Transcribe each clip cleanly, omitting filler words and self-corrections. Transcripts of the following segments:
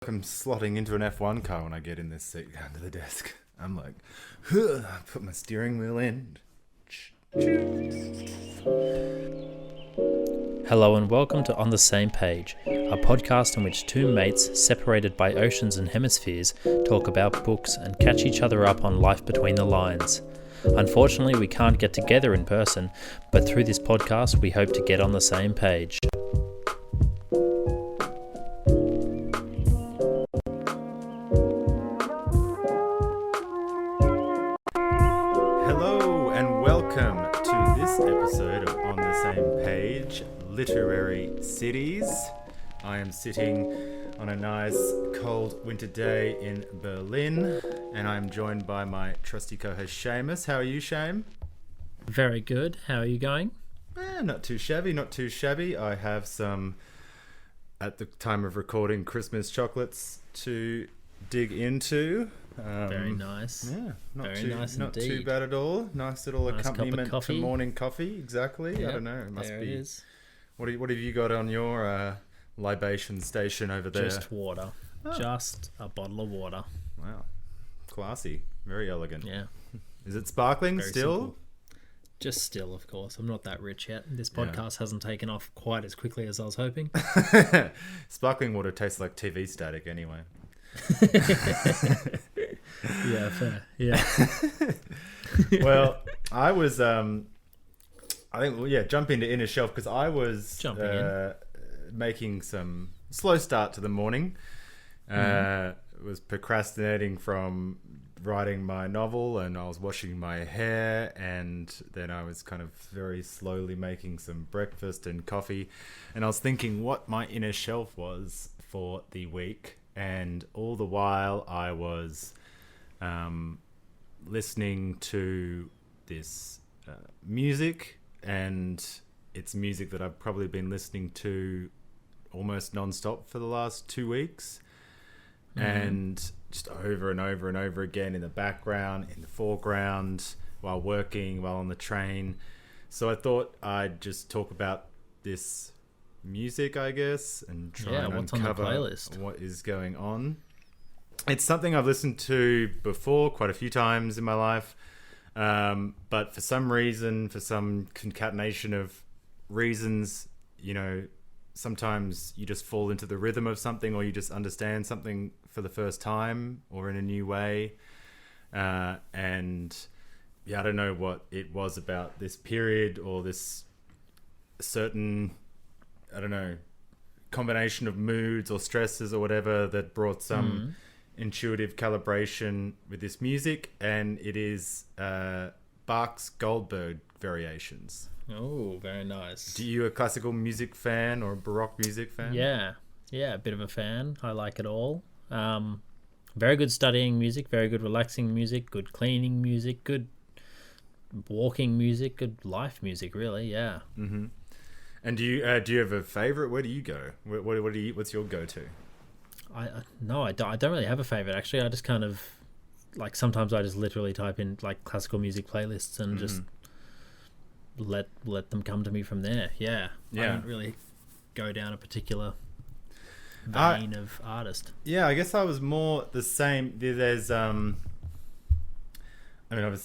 I'm slotting into an F1 car when I get in this seat under the desk. I'm like, I put my steering wheel in. Hello and welcome to On the Same Page, a podcast in which two mates separated by oceans and hemispheres talk about books and catch each other up on life between the lines. Unfortunately, we can't get together in person, but through this podcast we hope to get on the same page. Hello and welcome to this episode of On the Same Page, Literary Cities. I am sitting on a nice cold winter day in Berlin, and I'm joined by my trusty co-host Seamus. How are you, Shame? Very good. How are you going? Not too shabby, not too shabby. I have some, at the time of recording, Christmas chocolates to dig into. Very nice. Yeah, Not too bad at all. Nice little accompaniment to morning coffee. Exactly. Yep, I don't know. It must be. It is. What have you got on your libation station over there? Just water. Oh. Just a bottle of water. Wow, classy. Very elegant. Yeah. Is it sparkling Very still? simple. Just still, of course. I'm not that rich yet. This podcast hasn't taken off quite as quickly as I was hoping. Sparkling water tastes like TV static anyway. Yeah, fair. Yeah. Well, I was jump into Inner Shelf because I was making some slow start to the morning. Was procrastinating from writing my novel, and I was washing my hair, and then I was kind of very slowly making some breakfast and coffee, and I was thinking what my Inner Shelf was for the week, and all the while I was listening to this music, and it's music that I've probably been listening to almost non-stop for the last 2 weeks, and just over and over and over again in the background, in the foreground, while working, while on the train. So I thought I'd just talk about this music, I guess, and try and uncover what is going on. It's something I've listened to before quite a few times in my life, but for some reason, for some concatenation of reasons, sometimes you just fall into the rhythm of something, or you just understand something for the first time or in a new way. I don't know what it was about this period or this certain, combination of moods or stresses or whatever that brought some intuitive calibration with this music, and it is Bach's Goldberg variations. Oh, very nice. Are you a classical music fan or a Baroque music fan? Yeah, a bit of a fan. I like it all. Very good studying music, very good relaxing music, good cleaning music, good walking music, good life music, really, yeah. Mm-hmm. And do you have a favorite? Where do you go? What's your go-to? I don't really have a favorite, actually. I just kind of, sometimes I just literally type in, classical music playlists and just let them come to me from there. Yeah. I don't really go down a particular vein of artist. Yeah, I guess I was more the same. There's obviously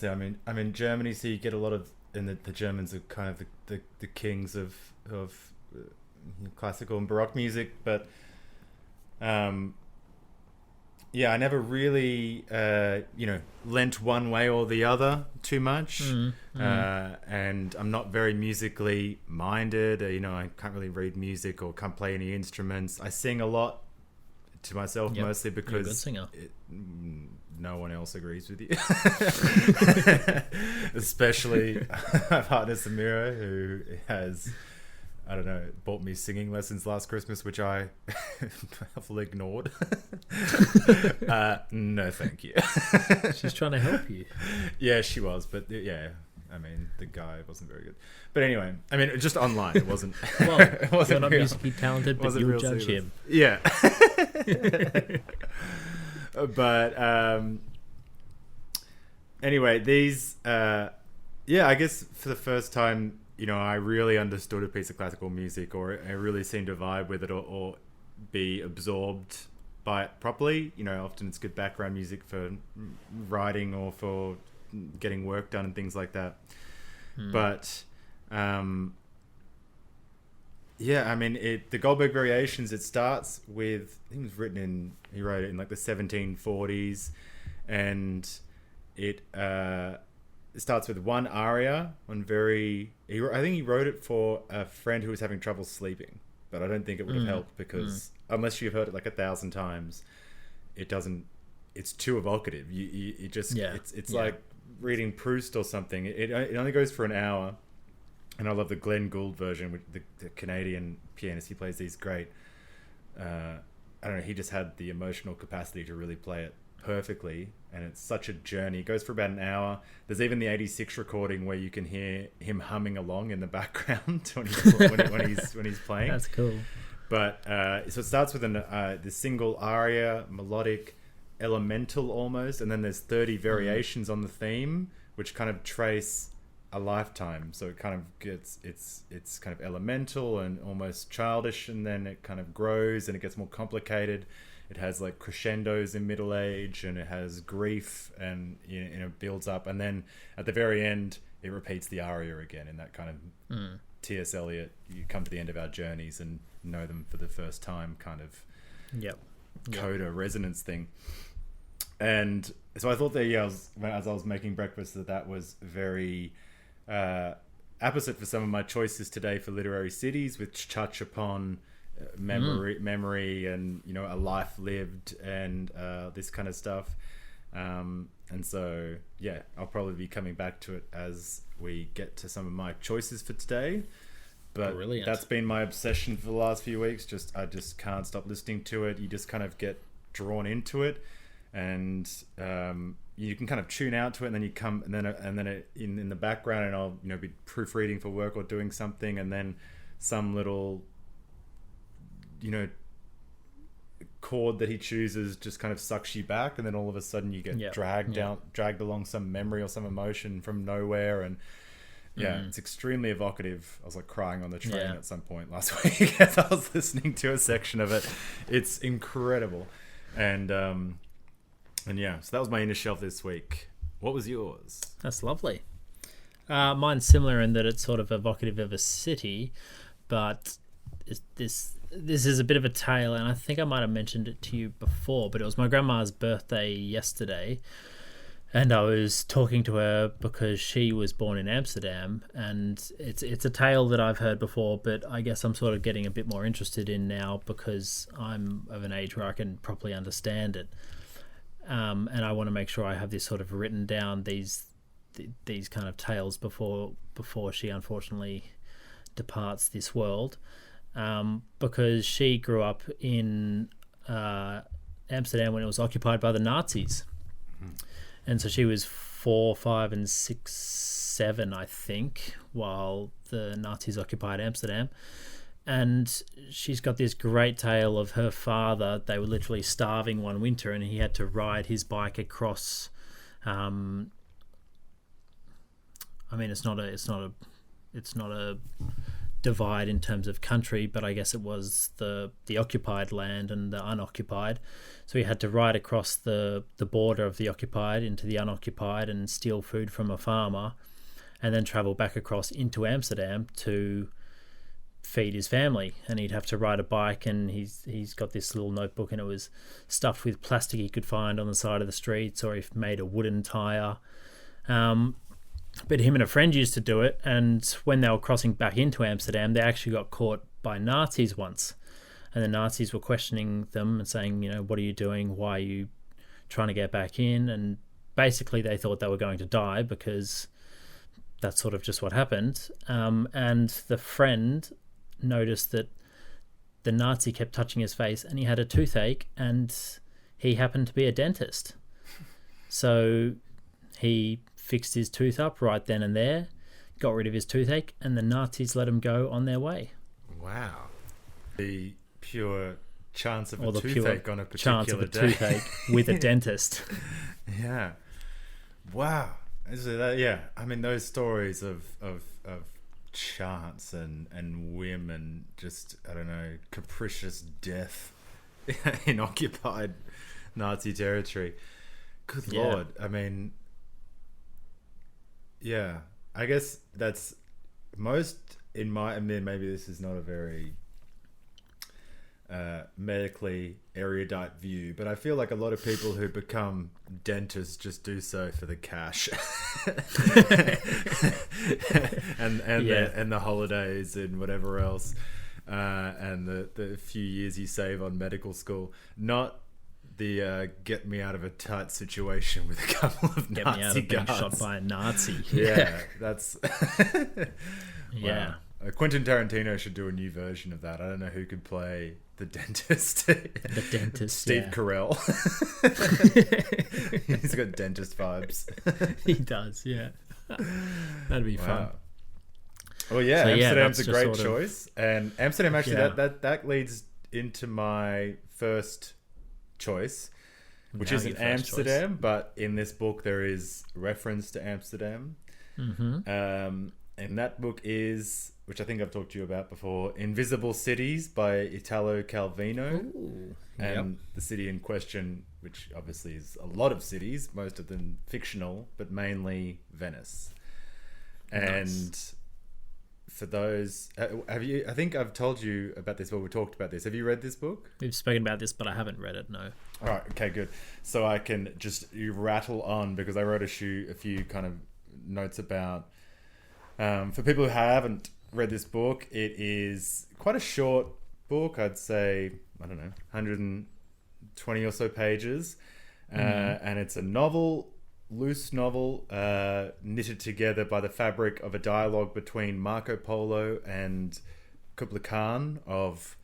I'm in Germany, so you get a lot of, and the Germans are kind of the kings of classical and Baroque music, but I never really lent one way or the other too much. And I'm not very musically minded. I can't really read music or can't play any instruments. I sing a lot to myself, mostly because you're a good singer. No one else agrees with you. Especially my partner Samira, who has, bought me singing lessons last Christmas, which I helpfully ignored. No, thank you. She's trying to help you. Yeah, she was, but the guy wasn't very good. But anyway, just online, it wasn't. Well, it wasn't you're not musically talented, but you'll judge him. Yeah. But anyway, these I guess for the first time, I really understood a piece of classical music, or I really seemed to vibe with it, or be absorbed by it properly. You know, often it's good background music for writing or for getting work done and things like that. But yeah, I mean, the Goldberg Variations, it starts with, I think it was he wrote it in like the 1740s, and it starts with one aria, I think he wrote it for a friend who was having trouble sleeping, but I don't think it would have helped because unless you've heard it like 1,000 times, it's too evocative. It's like reading Proust or something. It only goes for an hour. And I love the Glenn Gould version with the Canadian pianist. He plays these great. I don't know. He just had the emotional capacity to really play it perfectly, and it's such a journey. It goes for about an hour. There's even the '86 recording where you can hear him humming along in the background when he's playing. That's cool. But so it starts with the single aria, melodic, elemental almost, and then there's 30 variations on the theme, which kind of trace a lifetime. So it kind of gets it's kind of elemental and almost childish, and then it kind of grows and it gets more complicated. It has like crescendos in middle age, and it has grief, and it builds up, and then at the very end it repeats the aria again in that kind of T.S. Eliot, you come to the end of our journeys and know them for the first time kind of coda resonance thing. And so I thought that as I was making breakfast, that was very opposite for some of my choices today for literary cities, which touch upon memory and a life lived and this kind of stuff. And so I'll probably be coming back to it as we get to some of my choices for today. But Brilliant. That's been my obsession for the last few weeks. I just can't stop listening to it. You just kind of get drawn into it, and you can kind of tune out to it, and then you come, and then it, in the background, and I'll be proofreading for work or doing something, and then some little chord that he chooses just kind of sucks you back, and then all of a sudden you get dragged along some memory or some emotion from nowhere, and it's extremely evocative. I was like crying on the train at some point last week as I was listening to a section of it. It's incredible, and so that was my inner shelf this week. What was yours? That's lovely. Mine's similar in that it's sort of evocative of a city, but this is a bit of a tale, and I think I might have mentioned it to you before, but it was my grandma's birthday yesterday, and I was talking to her because she was born in Amsterdam, and it's a tale that I've heard before, but I guess I'm sort of getting a bit more interested in now because I'm of an age where I can properly understand it. And I want to make sure I have this sort of written down, these kind of tales before she unfortunately departs this world, because she grew up in Amsterdam when it was occupied by the Nazis, and so she was 4, 5, and 6, 7, I think, while the Nazis occupied Amsterdam. And she's got this great tale of her father. They were literally starving one winter, and he had to ride his bike across. I mean, it's not a divide in terms of country, but I guess it was the occupied land and the unoccupied. So he had to ride across the border of the occupied into the unoccupied and steal food from a farmer, and then travel back across into Amsterdam to feed his family. And he'd have to ride a bike, and he's got this little notebook, and it was stuffed with plastic he could find on the side of the streets, or he made a wooden tire. But him and a friend used to do it, and when they were crossing back into Amsterdam, they actually got caught by Nazis once, and the Nazis were questioning them and saying, what are you doing? Why are you trying to get back in? And basically they thought they were going to die, because that's sort of just what happened. And the friend noticed that the Nazi kept touching his face, and he had a toothache, and he happened to be a dentist. So he fixed his tooth up right then and there, got rid of his toothache, and the Nazis let him go on their way. Wow. The pure chance of a toothache on a particular chance of a day. Toothache with a dentist. Yeah. Wow. I mean, those stories of chance and whim and just, I don't know, capricious death in occupied Nazi territory. Good Lord. I mean, yeah, I guess that's most in my, I mean, maybe this is not a very medically erudite view, but I feel like a lot of people who become dentists just do so for the cash and the holidays and whatever else, and the few years you save on medical school, not the get me out of a tight situation with a couple of Get Nazi me out of being guards. shot by a Nazi. Yeah, that's Yeah. Wow. Quentin Tarantino should do a new version of that. I don't know who could play the dentist. The dentist, Steve yeah. Carell. He's got dentist vibes. He does, yeah. That'd be fun. Wow. Well, yeah, So, yeah, Amsterdam's that's a just great sort of- choice, and Amsterdam actually Yeah. that leads into my first choice, which Now isn't your first choice. Amsterdam, but in this book there is reference to Amsterdam. And that book is, which I think I've talked to you about before, Invisible Cities by Italo Calvino. Ooh. And the city in question, which obviously is a lot of cities, most of them fictional, but mainly Venice. And for those, have you, I think I've told you about this, or we talked about this. Have you read this book? We've spoken about this, but I haven't read it, no. All right, okay, good. So I can just rattle on, because I wrote a few kind of notes about, for people who haven't read this book, it is quite a short book. I'd say, I don't know, 120 or so pages. And it's a novel, loose novel, knitted together by the fabric of a dialogue between Marco Polo and Kublai Khan of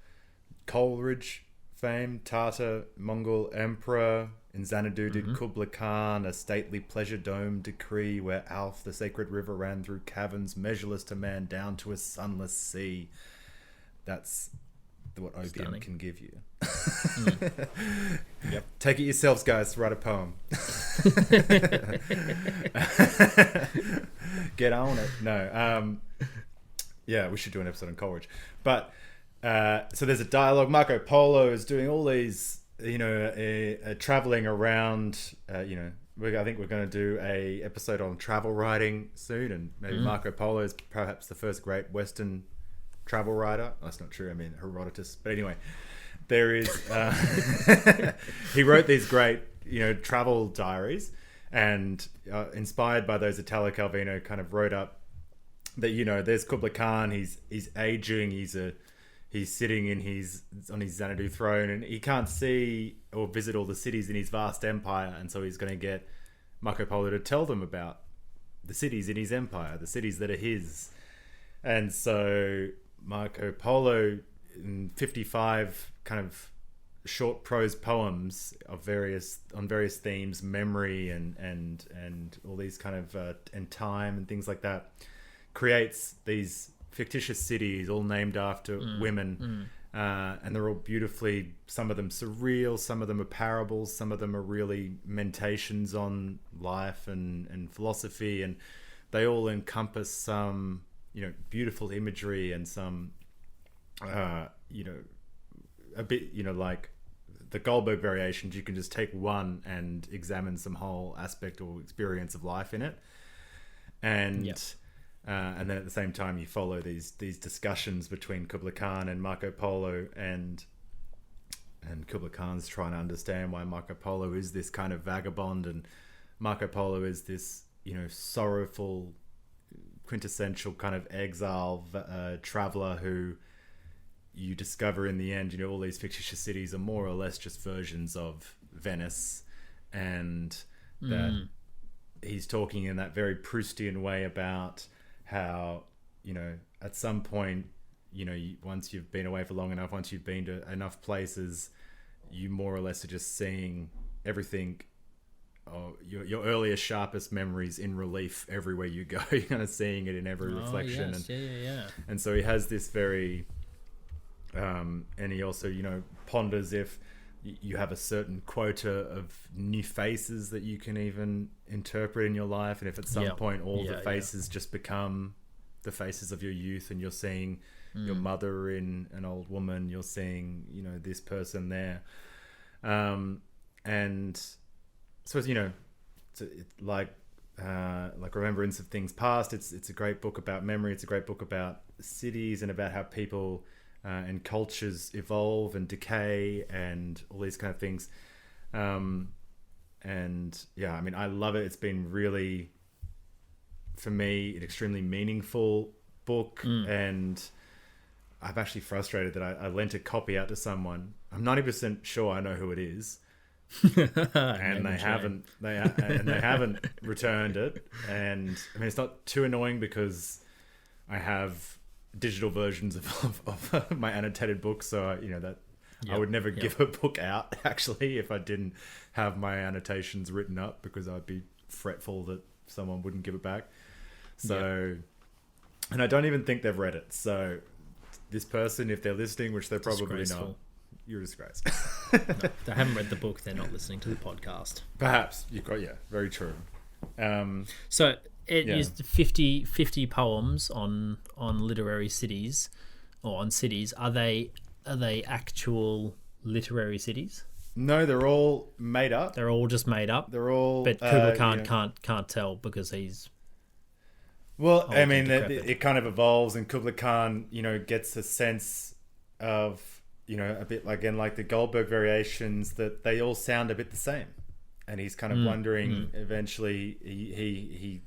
Coleridge fame, Tartar Mongol emperor. In Xanadu did Kublai Khan a stately pleasure-dome decree, where Alf, the sacred river, ran through caverns measureless to man, down to a sunless sea. That's what opium Stunning. can give you. Yep. Take it yourselves, guys. Write a poem. Get on it. No. Yeah, we should do an episode on Coleridge. But so there's a dialogue. Marco Polo is doing all these, traveling around. I think we're going to do a episode on travel writing soon, and maybe Marco Polo is perhaps the first great Western travel writer. That's not true. I mean Herodotus. But anyway, there is. He wrote these great, travel diaries, and inspired by those, Italo Calvino kind of wrote up that there's Kublai Khan. He's aging. He's sitting on his Xanadu throne, and he can't see or visit all the cities in his vast empire, and so he's going to get Marco Polo to tell them about the cities in his empire, the cities that are his. And so Marco Polo, in 55 kind of short prose poems on various themes, memory and all these kind of and time and things like that, creates these fictitious cities all named after women, and they're all beautifully, some of them surreal, some of them are parables, some of them are really meditations on life and philosophy, and they all encompass some beautiful imagery and some a bit like the Goldberg variations. You can just take one and examine some whole aspect or experience of life in it, and and then at the same time you follow these discussions between Kublai Khan and Marco Polo, and Kublai Khan's trying to understand why Marco Polo is this kind of vagabond, and Marco Polo is this sorrowful, quintessential kind of exile traveler who you discover in the end, all these fictitious cities are more or less just versions of Venice, and that he's talking in that very Proustian way about how, at some point, once you've been away for long enough, once you've been to enough places, you more or less are just seeing everything, your earliest, sharpest memories in relief everywhere you go. You're kind of seeing it in every reflection. Yes. And so he has this very, and he also, ponders if you have a certain quota of new faces that you can even interpret in your life, and if at some point all the faces just become the faces of your youth, and you're seeing your mother in an old woman, you're seeing, you know, this person there. And so, you know, it's like Remembrance of Things Past. It's a great book about memory. It's a great book about cities and about how people and cultures evolve and decay and all these kind of things. And yeah, I mean, I love it. It's been really, for me, an extremely meaningful book. And I'm actually frustrated that I lent a copy out to someone. I'm 90% sure I know who it is. And they haven't returned it. And I mean, it's not too annoying because I have digital versions of my annotated books, so you know that I would never give a book out actually if I didn't have my annotations written up, because I'd be fretful that someone wouldn't give it back. So and I don't even think they've read it, so this person, if they're listening, which they're probably not, you're a disgrace. No, they haven't read the book, they're not listening to the podcast. Perhaps you've got, very true. So it used 50 poems on literary cities, or on cities. Are they actual literary cities? No, they're all made up. They're all just made up. They're all. But Kubla Khan can't tell because he's. Well, I mean, it kind of evolves, and Kubla Khan, you know, gets a sense of, you know, a bit like the Goldberg variations, that they all sound a bit the same, and he's kind of wondering. Eventually, he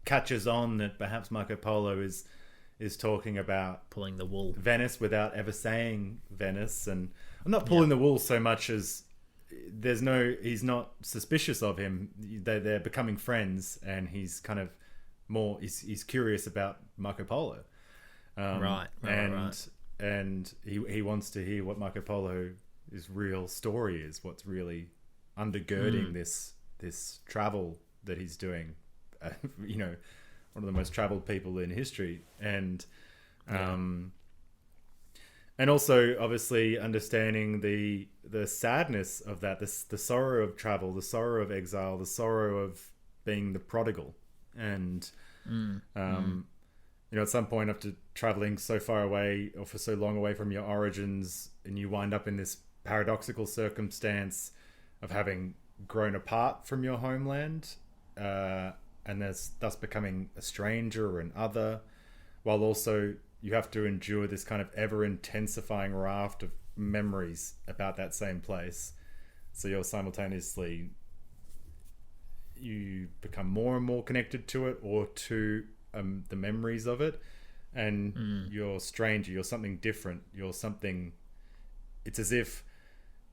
catches on that perhaps Marco Polo is talking about pulling the wool Venice without ever saying Venice, and I'm not pulling the wool so much as he's not suspicious of him. They're becoming friends, and he's kind of more he's curious about Marco Polo, right. And he wants to hear what Marco Polo's real story is, what's really undergirding this travel that he's doing. You know, one of the most traveled people in history, and also obviously understanding the sadness of that, the sorrow of travel, the sorrow of exile, the sorrow of being the prodigal, and you know, at some point after traveling so far away or for so long away from your origins, and you wind up in this paradoxical circumstance of having grown apart from your homeland, and there's thus becoming a stranger or an other, while also you have to endure this kind of ever intensifying raft of memories about that same place. So you're simultaneously, you become more and more connected to it, or to the memories of it, and you're a stranger, you're something different, you're something. It's as if,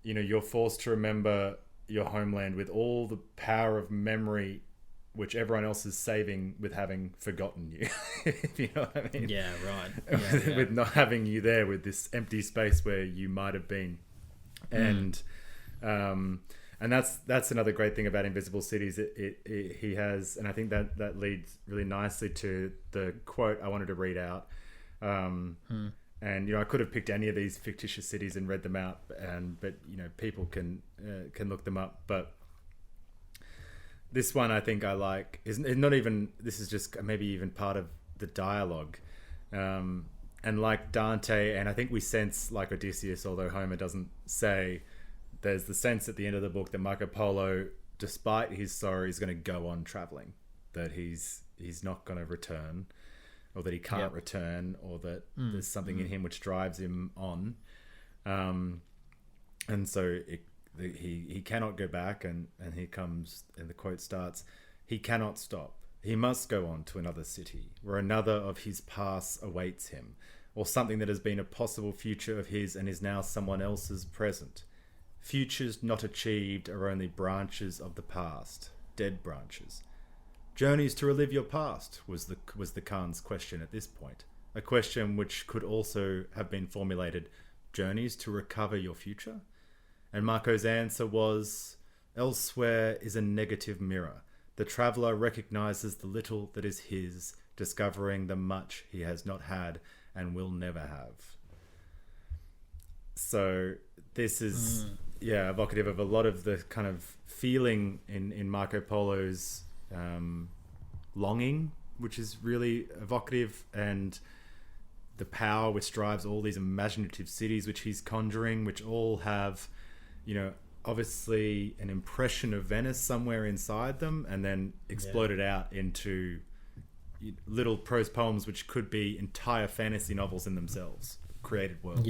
you know, you're forced to remember your homeland with all the power of memory which everyone else is saving with having forgotten you. If you know what I mean? Yeah, right. With not having you there, with this empty space where you might have been. And that's another great thing about Invisible Cities. He has, and I think that leads really nicely to the quote I wanted to read out. And you know, I could have picked any of these fictitious cities and read them out, but you know, people can look them up. But this one I think I like is not even. This is just maybe even part of the dialogue. And like Dante, and I think we sense, like Odysseus, although Homer doesn't say, there's the sense at the end of the book that Marco Polo, despite his sorrow, is going to go on traveling, that he's not going to return, or that he can't return, or that there's something in him which drives him on. And so he cannot go back, and he comes, and the quote starts, "He cannot stop. He must go on to another city, where another of his past awaits him, or something that has been a possible future of his and is now someone else's present. Futures not achieved are only branches of the past, dead branches." Journeys to relive your past was the Khan's question at this point, a question which could also have been formulated: journeys to recover your future? And Marco's answer was, elsewhere is a negative mirror. The traveller recognises the little that is his, discovering the much he has not had and will never have. So this is evocative of a lot of the kind of feeling in Marco Polo's longing, which is really evocative, and the power which drives all these imaginative cities which he's conjuring, which all have, obviously an impression of Venice somewhere inside them, and then exploded out into little prose poems which could be entire fantasy novels in themselves, created worlds.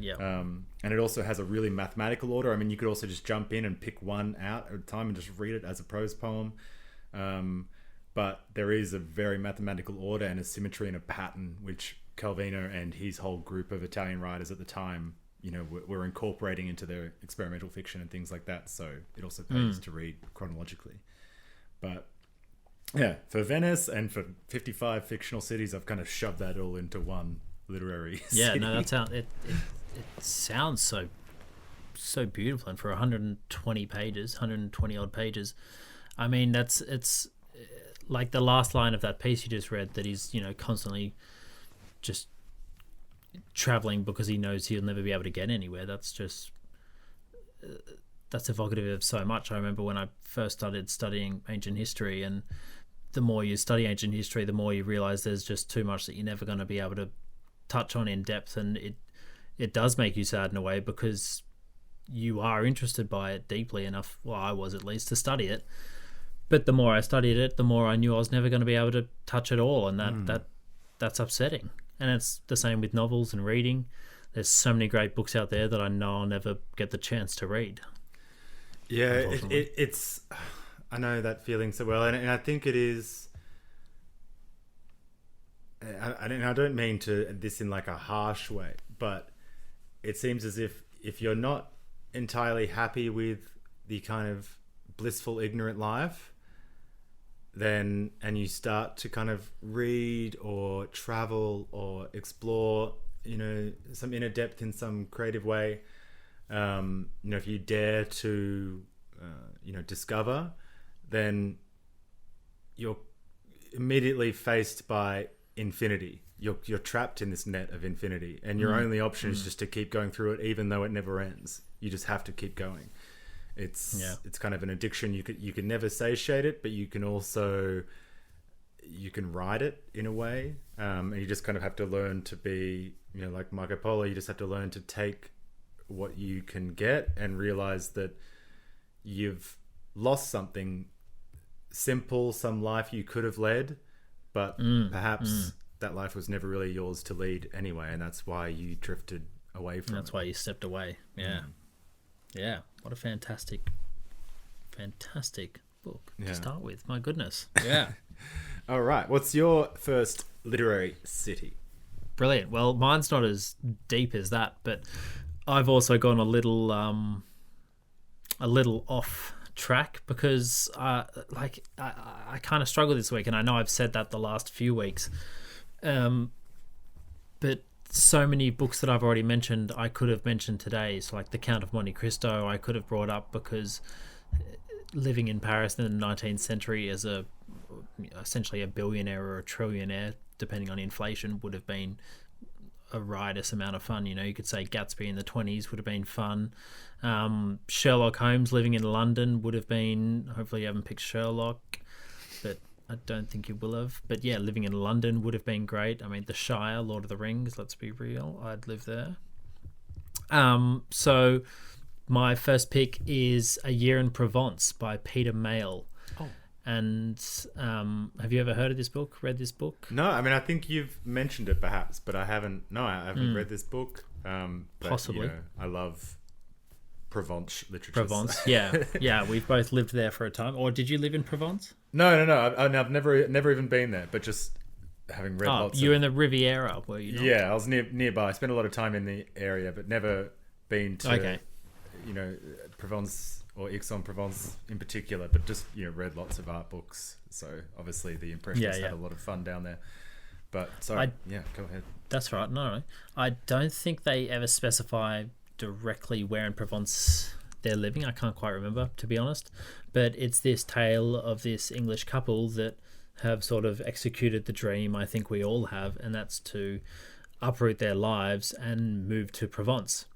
Yeah. And it also has a really mathematical order. I mean, you could also just jump in and pick one out at a time and just read it as a prose poem. But there is a very mathematical order and a symmetry and a pattern which Calvino and his whole group of Italian writers at the time, were incorporating into their experimental fiction and things like that. So it also pays to read chronologically. But yeah, for Venice and for 55 fictional cities, I've kind of shoved that all into one literary city. No, that sounds it sounds so beautiful, and for 120 pages, 120 odd pages, I mean, it's like the last line of that piece you just read, that he's constantly just traveling because he knows he'll never be able to get anywhere. That's evocative of so much. I remember when I first started studying ancient history, and the more you study ancient history, the more you realize there's just too much that you're never going to be able to touch on in depth, and it does make you sad in a way, because you are interested by it deeply enough, well, I was at least, to study it. But the more I studied it, the more I knew I was never going to be able to touch it all, and that's upsetting. And it's the same with novels and reading. There's so many great books out there that I know I'll never get the chance to read. Yeah, it's I know that feeling so well, and I think it is. I don't mean to this in like a harsh way, but it seems as if you're not entirely happy with the kind of blissful, ignorant life, then, and you start to kind of read or travel or explore, some inner depth in some creative way, if you dare to, discover, then you're immediately faced by infinity. You're trapped in this net of infinity, and your only option is just to keep going through it, even though it never ends. You just have to keep going. It's kind of an addiction. You can never satiate it, but you can also ride it in a way, and you just kind of have to learn to be, like Marco Polo. You just have to learn to take what you can get and realize that you've lost something simple, some life you could have led, but perhaps that life was never really yours to lead anyway, and that's why you drifted away from it. That's why you stepped away. Yeah. What a fantastic book to start with. My goodness. Yeah. All right. What's your first literary city? Brilliant. Well, mine's not as deep as that, but I've also gone a little off track, because I kind of struggle this week, and I know I've said that the last few weeks, but so many books that I've already mentioned I could have mentioned today. So like The Count of Monte Cristo I could have brought up, because living in Paris in the 19th century as essentially a billionaire or a trillionaire, depending on inflation, would have been a riotous amount of fun. You could say Gatsby in the 20s would have been fun. Sherlock Holmes living in London would have been, hopefully you haven't picked Sherlock, but I don't think you will have. But yeah, living in London would have been great. I mean, The Shire, Lord of the Rings, let's be real, I'd live there. So my first pick is A Year in Provence by Peter Mayle. Oh. And have you ever heard of this book, read this book? No, I mean, I think you've mentioned it perhaps, but I haven't read this book. But, possibly. I love Provence literature. Provence, yeah. We've both lived there for a time. Or did you live in Provence? No. I've never even been there, but just having read lots. You were in the Riviera, were you not? Yeah, I was nearby. I spent a lot of time in the area, but never been to, Provence or Aix-en-Provence in particular, but just read lots of art books. So obviously the Impressionists had a lot of fun down there. But sorry, go ahead. That's right. No, I don't think they ever specify directly where in Provence they're living. I can't quite remember, to be honest. But it's this tale of this English couple that have sort of executed the dream I think we all have, and that's to uproot their lives and move to Provence.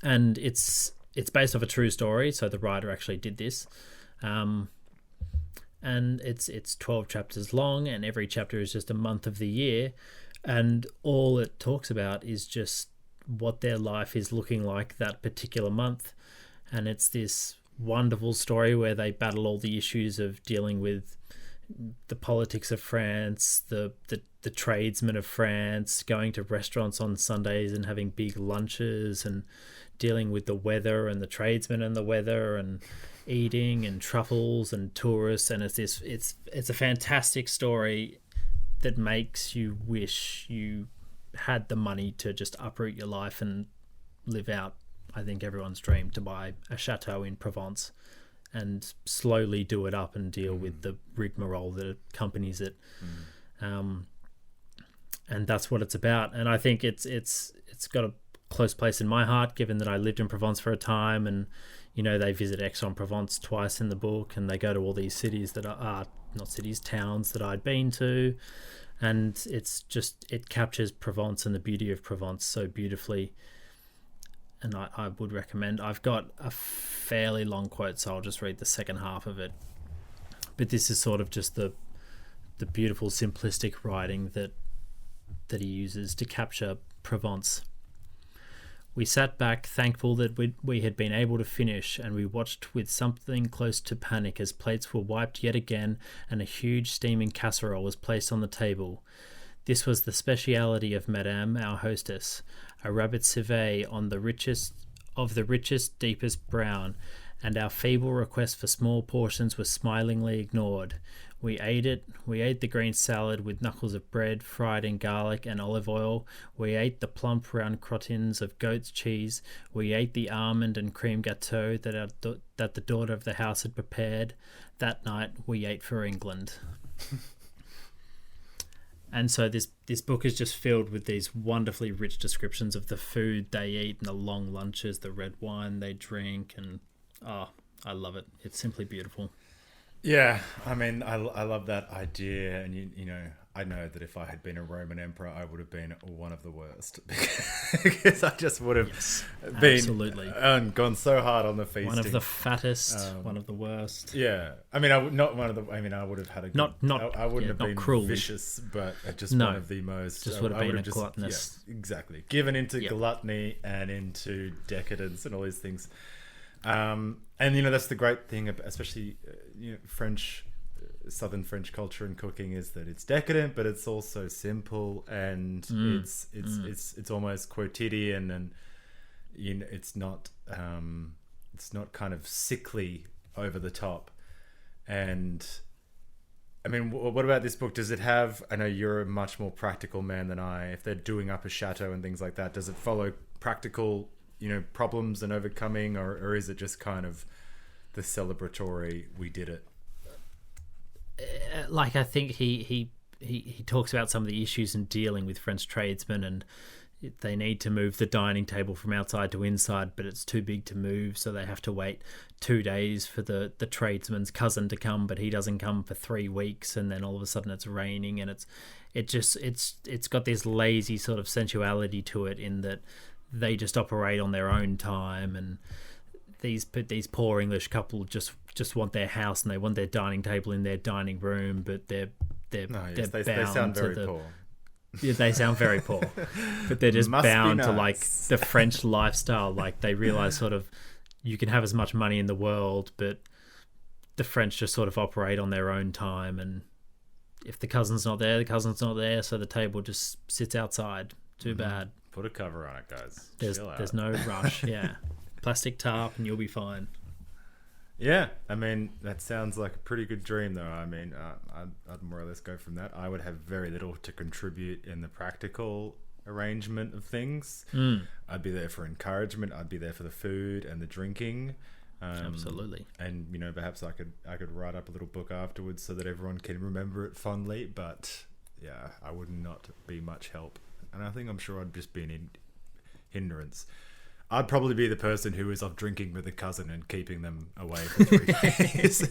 And it's based off a true story, so the writer actually did this. And it's 12 chapters long, and every chapter is just a month of the year. And all it talks about is just what their life is looking like that particular month. And it's this wonderful story where they battle all the issues of dealing with the politics of France, the tradesmen of France, going to restaurants on Sundays and having big lunches, and dealing with the weather and the tradesmen and the weather, and eating and truffles and tourists. And it's a fantastic story that makes you wish you had the money to just uproot your life and live out, I think, everyone's dream, to buy a chateau in Provence and slowly do it up and deal with the rigmarole that accompanies it. And that's what it's about. And I think it's got a close place in my heart, given that I lived in Provence for a time, and they visit Aix-en-Provence twice in the book, and they go to all these cities that are not cities, towns that I'd been to, and it captures Provence and the beauty of Provence so beautifully. And I would recommend. I've got a fairly long quote, so I'll just read the second half of it. But this is sort of just the beautiful, simplistic writing that he uses to capture Provence. We sat back, thankful that we had been able to finish, and we watched with something close to panic as plates were wiped yet again and a huge steaming casserole was placed on the table. This was the speciality of Madame, our hostess, a rabbit civet on the richest, deepest brown, and our feeble request for small portions was smilingly ignored. We ate it. We ate the green salad with knuckles of bread fried in garlic and olive oil. We ate the plump round croutons of goat's cheese. We ate the almond and cream gâteau that the daughter of the house had prepared. That night we ate for England. And so this book is just filled with these wonderfully rich descriptions of the food they eat and the long lunches, the red wine they drink, and I love it. It's simply beautiful. Yeah, I mean, I love that idea, and you know, I know that if I had been a Roman emperor, I would have been one of the worst because I just would have been absolutely and gone so hard on the feasting. One of the fattest, one of the worst. Yeah, I mean, I would not one of the. I mean, I would have had a good, I wouldn't have been cruelly vicious, but just one of the most. Just would have been a gluttonous. Yeah, exactly, given into gluttony and into decadence and all these things. And you know, that's the great thing, especially French, Southern French culture and cooking, is that it's decadent, but it's also simple, and it's almost quotidian, and it's not kind of sickly over the top. And I mean, what about this book? Does it have? I know you're a much more practical man than I. If they're doing up a chateau and things like that, does it follow practical problems and overcoming, or is it just kind of the celebratory we did it? Like, I think he talks about some of the issues in dealing with French tradesmen, and they need to move the dining table from outside to inside, but it's too big to move, so they have to wait 2 days for the tradesman's cousin to come, but he doesn't come for 3 weeks, and then all of a sudden it's raining, and it's got this lazy sort of sensuality to it, in that they just operate on their own time, and these poor English couple just want their house, and they want their dining table in their dining room, but they sound very poor. Yeah, they sound very poor, but they're just bound to like the French lifestyle. Like, they realize sort of you can have as much money in the world, but the French just sort of operate on their own time, and if the cousin's not there, the cousin's not there, so the table just sits outside. Too bad. Put a cover on it, guys. There's no rush. Yeah, plastic tarp, and you'll be fine. Yeah, I mean, that sounds like a pretty good dream, though. I mean, I'd more or less go from that. I would have very little to contribute in the practical arrangement of things. I'd be there for encouragement. I'd be there for the food and the drinking. Absolutely. And perhaps I could write up a little book afterwards so that everyone can remember it fondly. But yeah, I would not be much help. And I think I'm sure I'd just be an hindrance. I'd probably be the person who was off drinking with a cousin and keeping them away for 3 days.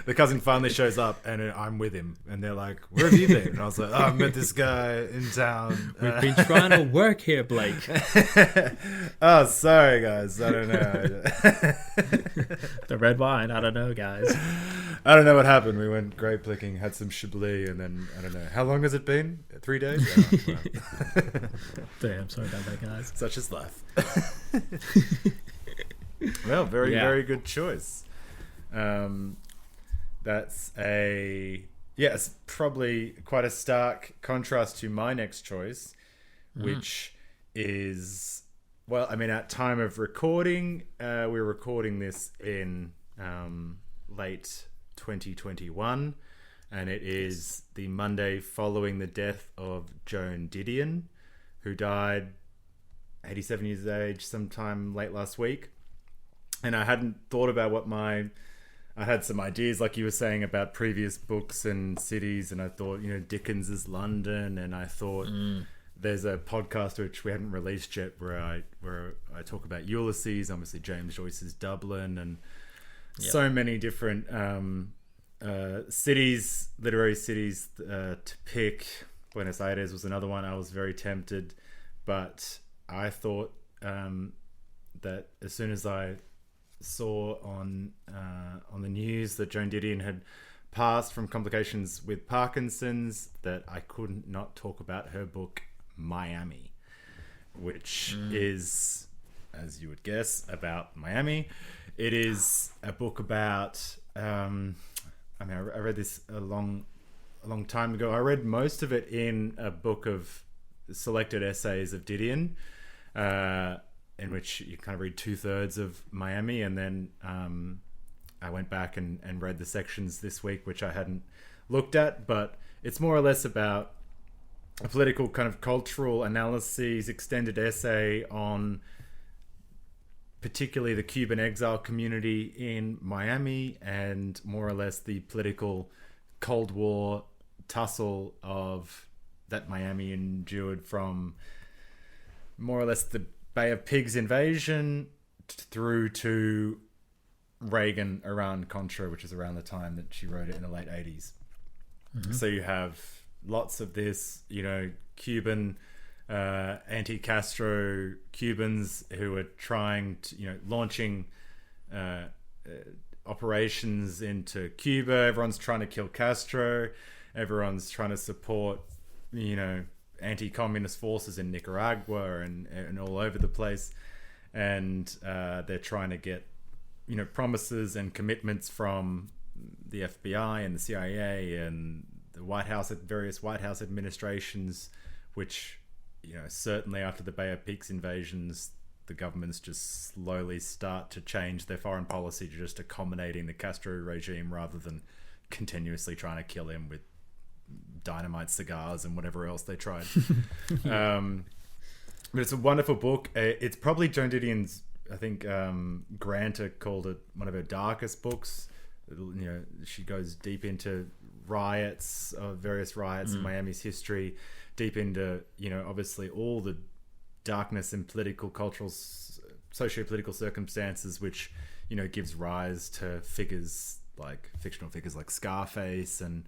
The cousin finally shows up and I'm with him, and they're like, "Where have you been?" And I was like, "Oh, I met this guy in town. We've been trying to work here, Blake." Oh, sorry guys, I don't know. The red wine, I don't know, guys. I don't know what happened. We went grape picking, had some Chablis, and then I don't know. How long has it been? 3 days? Oh, wow. Damn, sorry about that, guys. Such is life. Well, very good choice. That's it's probably quite a stark contrast to my next choice, which is, well, I mean, at time of recording, we're recording this in late 2021, and it is the Monday following the death of Joan Didion, who died 87 years of age sometime late last week. And I hadn't thought about I had some ideas, like you were saying, about previous books and cities, and I thought, Dickens is London, and I thought there's a podcast which we haven't released yet where I talk about Ulysses, obviously James Joyce's Dublin, and so many different cities, literary cities to pick. Buenos Aires was another one. I was very tempted, but I thought that as soon as I saw on the news that Joan Didion had passed from complications with Parkinson's, that I couldn't not talk about her book Miami, which is, as you would guess, about Miami. It is a book about I read this a long time ago. I read most of it in a book of selected essays of Didion, in which you kind of read 2/3 of Miami, and then I went back and read the sections this week which I hadn't looked at, but it's more or less about a political kind of cultural analysis, extended essay on particularly the Cuban exile community in Miami, and more or less the political Cold War tussle of that Miami endured from more or less the Bay of Pigs invasion through to Reagan Iran-Contra, which is around the time that she wrote it in the late 80s. So you have lots of this, Cuban anti-Castro Cubans who are trying to, launching operations into Cuba. Everyone's trying to kill Castro. Everyone's trying to support, anti-communist forces in Nicaragua and all over the place. And they're trying to get, promises and commitments from the FBI and the CIA and the White House, various White House administrations, which, certainly after the Bay of Pigs invasions, the governments just slowly start to change their foreign policy to just accommodating the Castro regime rather than continuously trying to kill him with dynamite cigars and whatever else they tried. But it's a wonderful book. It's probably Joan Didion's, I think Granta called it one of her darkest books. She goes deep into riots, various riots in Miami's history, deep into, obviously all the darkness in political, cultural, socio-political circumstances, which, gives rise to fictional figures like Scarface and,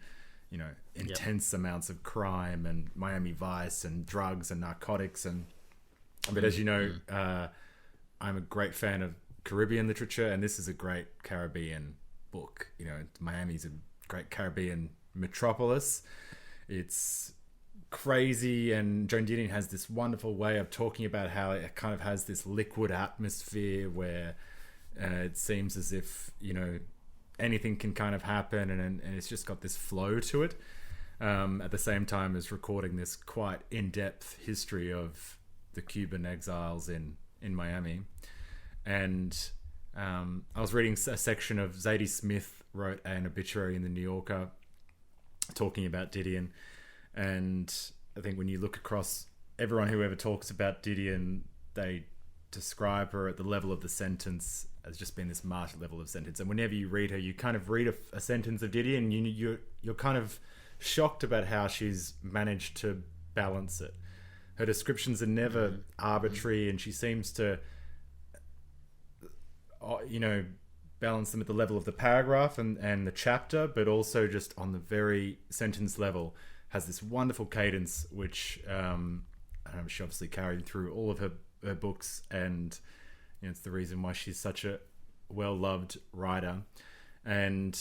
intense amounts of crime and Miami Vice and drugs and narcotics. But as you know, I'm a great fan of Caribbean literature, and this is a great Caribbean book. Miami's a great Caribbean metropolis. It's crazy, and Joan Didion has this wonderful way of talking about how it kind of has this liquid atmosphere where it seems as if anything can kind of happen, and it's just got this flow to it, at the same time as recording this quite in-depth history of the Cuban exiles in Miami. And I was reading a section of Zadie Smith wrote an obituary in the New Yorker talking about Didion, and I think when you look across everyone who ever talks about Didion, they describe her at the level of the sentence as just being this martyr level of sentence. And whenever you read her, you kind of read a sentence of Didion, you're kind of shocked about how she's managed to balance it. Her descriptions are never arbitrary, and she seems to, balance them at the level of the paragraph and the chapter, but also just on the very sentence level has this wonderful cadence, which she obviously carried through all of her books, and it's the reason why she's such a well-loved writer. And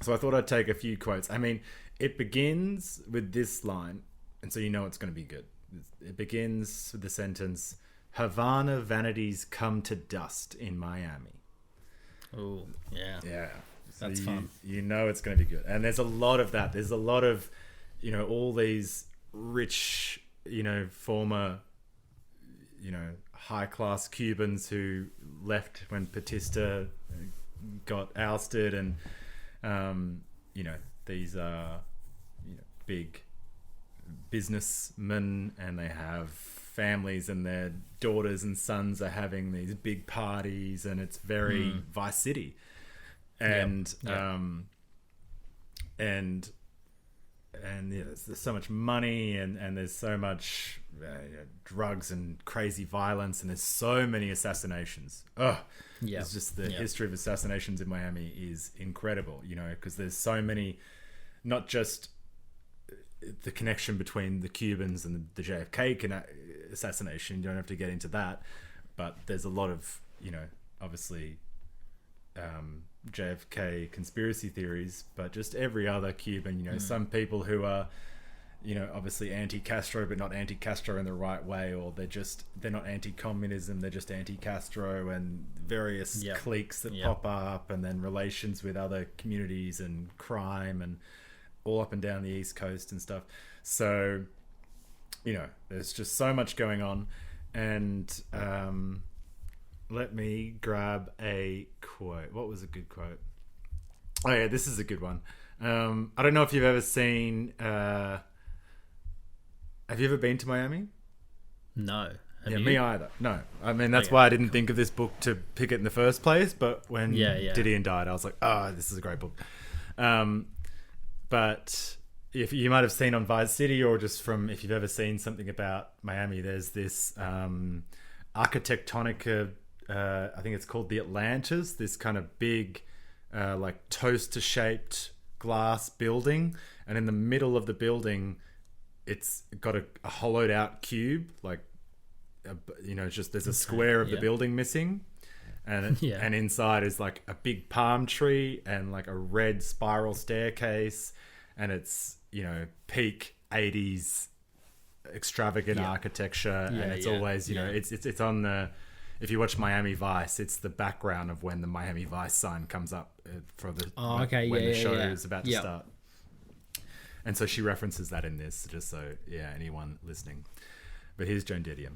so I thought I'd take a few quotes. I mean, it begins with this line, and so it's going to be good. It begins with the sentence, Havana vanities come to dust in Miami. Oh, yeah. Yeah. So that's fun. It's going to be good. And there's a lot of that. There's a lot of, all these rich, former, high-class Cubans who left when Batista got ousted, and, these are, big businessmen, and they have families, and their daughters and sons are having these big parties, and it's very Vice City. And there's so much money, and there's so much drugs and crazy violence, and there's so many assassinations. It's just the history of assassinations in Miami is incredible, because there's so many, not just the connection between the Cubans and the JFK assassination. You don't have to get into that, but there's a lot of, obviously JFK conspiracy theories, but just every other Cuban, some people who are, obviously anti-Castro, but not anti-Castro in the right way, or they're not anti-communism, they're just anti-Castro, and various cliques that pop up, and then relations with other communities and crime, and all up and down the East Coast and stuff. So, there's just so much going on. And let me grab a quote. What was a good quote? Oh yeah, this is a good one. I don't know if you've ever seen... have you ever been to Miami? No. Me either. No. I mean, that's why I didn't think of this book to pick it in the first place. But when Didion died, I was like, this is a great book. But if you might have seen on Vice City, or just from if you've ever seen something about Miami, there's this architectonica, I think it's called the Atlantis, this kind of big like toaster-shaped glass building, and in the middle of the building it's got a hollowed out cube, like just there's a square of the building missing. And and inside is like a big palm tree and like a red spiral staircase, and it's peak 80s extravagant architecture, and it's always it's on the, if you watch Miami Vice, it's the background of when the Miami Vice sign comes up for the when the show is about to start. And so she references that in this, just so anyone listening. But here's Joan Didion.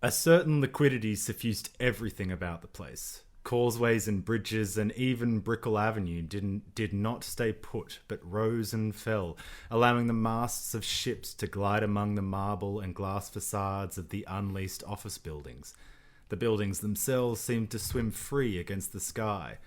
A certain liquidity suffused everything about the place. Causeways and bridges and even Brickell Avenue did not stay put, but rose and fell, allowing the masts of ships to glide among the marble and glass facades of the unleased office buildings. The buildings themselves seemed to swim free against the sky.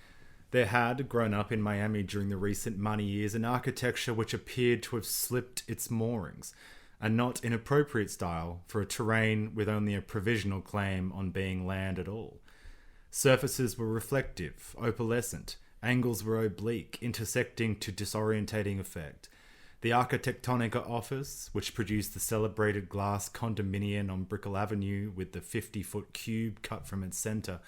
There had grown up in Miami during the recent money years an architecture which appeared to have slipped its moorings, a not inappropriate style for a terrain with only a provisional claim on being land at all. Surfaces were reflective, opalescent, angles were oblique, intersecting to disorientating effect. The Architectonica office, which produced the celebrated glass condominium on Brickell Avenue with the 50-foot cube cut from its centre,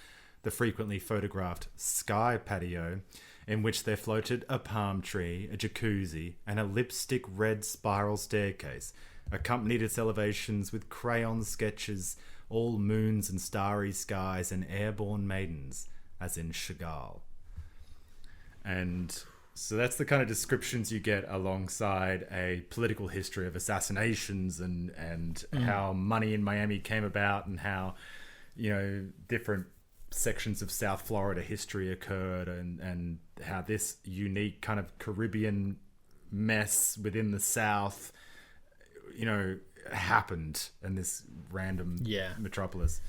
the frequently photographed sky patio, in which there floated a palm tree, a jacuzzi, and a lipstick red spiral staircase, accompanied its elevations with crayon sketches, all moons and starry skies and airborne maidens, as in Chagall. And so that's the kind of descriptions you get alongside a political history of assassinations and how money in Miami came about, and how, different sections of South Florida history occurred, and how this unique kind of Caribbean mess within the South, happened in this random metropolis.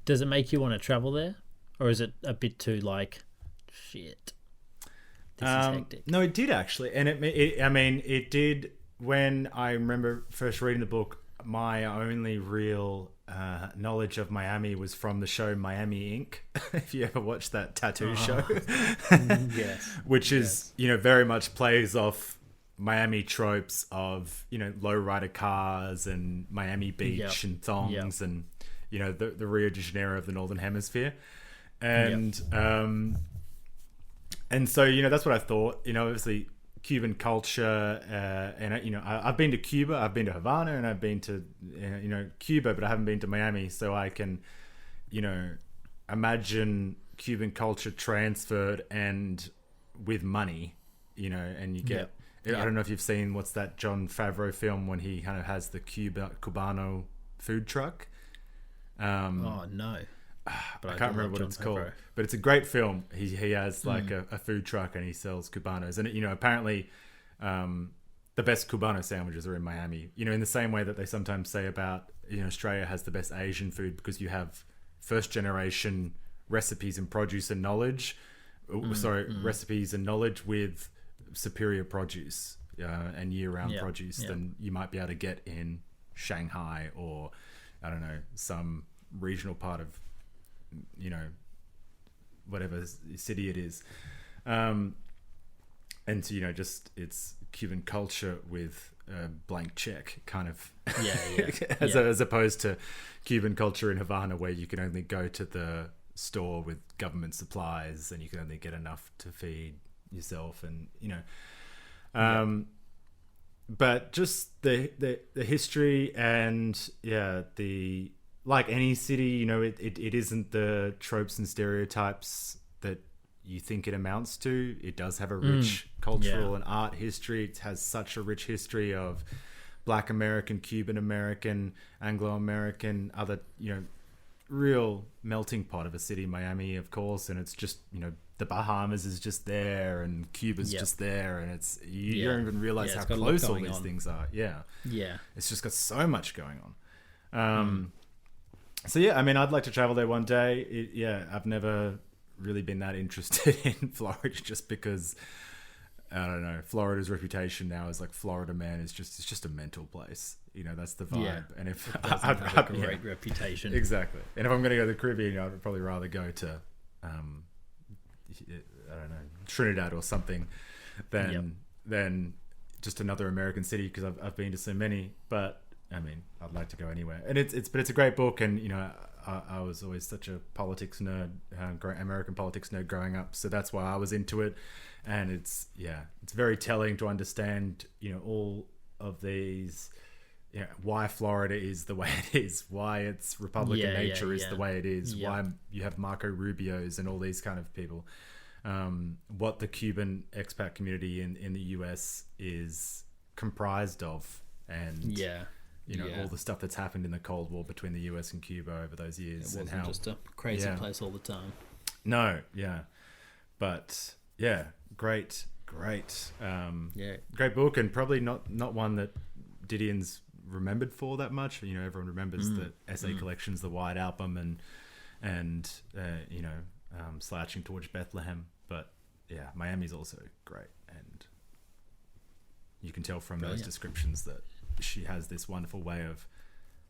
Does it make you want to travel there, or is it a bit too like shit? This is hectic. No, it did actually, and it did when I remember first reading the book, my only real knowledge of Miami was from the show Miami Ink. If you ever watched that tattoo show. Yes. Which is, very much plays off Miami tropes of, lowrider cars and Miami Beach and thongs and, the Rio de Janeiro of the Northern Hemisphere. And so, that's what I thought, obviously Cuban culture, and I've been to Cuba, I've been to Havana, and I've been to Cuba, but I haven't been to Miami, so I can imagine Cuban culture transferred and with money, and you get I don't know if you've seen what's that Jon Favreau film when he kind of has the Cubano food truck. Oh no. But I can't remember what it's called, but it's a great film. He has like a food truck and he sells Cubanos, and apparently the best Cubano sandwiches are in Miami. In the same way that they sometimes say about Australia has the best Asian food because you have first generation recipes and produce and knowledge. Recipes and knowledge with superior produce and year-round produce than you might be able to get in Shanghai or I don't know, some regional part of whatever city it is, and so just it's Cuban culture with a blank check kind of as opposed to Cuban culture in Havana where you can only go to the store with government supplies and you can only get enough to feed yourself and but just the history and the like any city, it isn't the tropes and stereotypes that you think it amounts to. It does have a rich cultural and art history. It has such a rich history of Black American, Cuban American, Anglo American, other, real melting pot of a city, Miami, of course. And it's just, the Bahamas is just there and Cuba's just there. And it's, you don't even realize how close all these things are. Yeah. Yeah. It's just got so much going on. So I'd like to travel there one day. I've never really been that interested in Florida just because I don't know, Florida's reputation now is like Florida man is just a mental place. That's the vibe. And if it doesn't have a great reputation. Exactly. And if I'm going to go to the Caribbean, I'd probably rather go to I don't know, Trinidad or something than just another American city because I've been to so many. But I'd like to go anywhere, and it's a great book, and I was always such a politics nerd, American politics nerd growing up, so that's why I was into it, and it's very telling to understand all of these, why Florida is the way it is, why its Republican nature is the way it is, why you have Marco Rubio's and all these kind of people, what the Cuban expat community in the US is comprised of, and all the stuff that's happened in the Cold War between the US and Cuba over those years. It wasn't just a crazy place all the time. No, but great, great book, and probably not one that Didion's remembered for that much. Everyone remembers the essay collections, the White Album, and Slouching Towards Bethlehem. But Miami's also great, and you can tell from those descriptions that she has this wonderful way of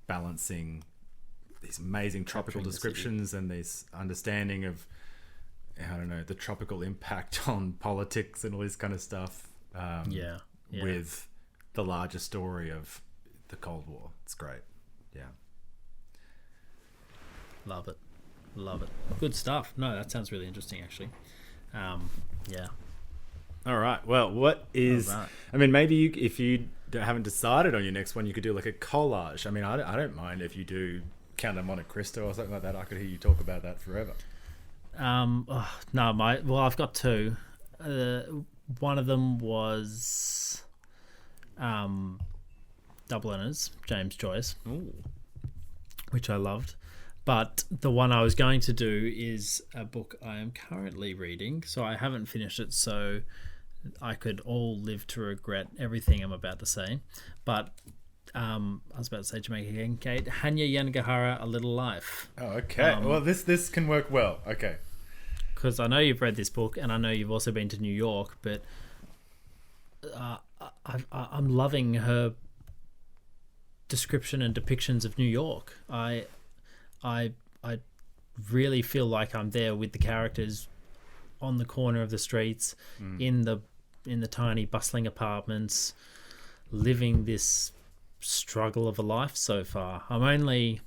balancing these amazing tropical descriptions and this understanding of, I don't know, the tropical impact on politics and all this kind of stuff with the larger story of the Cold War. It's great. Love it. Good stuff. No, that sounds really interesting, actually. All right. Well, what is... maybe if you haven't decided on your next one, you could do like a collage. I don't mind if you do Count of Monte Cristo or something like that. I could hear you talk about that forever. I've got two. One of them was Dubliners, James Joyce, which I loved. But the one I was going to do is a book I am currently reading. So I haven't finished it, so I could all live to regret everything I'm about to say. But I was about to say Jamaica again, Kate. Hanya Yanagihara, A Little Life. Oh, okay. Well, this can work well. Okay. Because I know you've read this book, and I know you've also been to New York, but I'm loving her description and depictions of New York. I really feel like I'm there with the characters on the corner of the streets, in the tiny bustling apartments, living this struggle of a life so far. I'm only,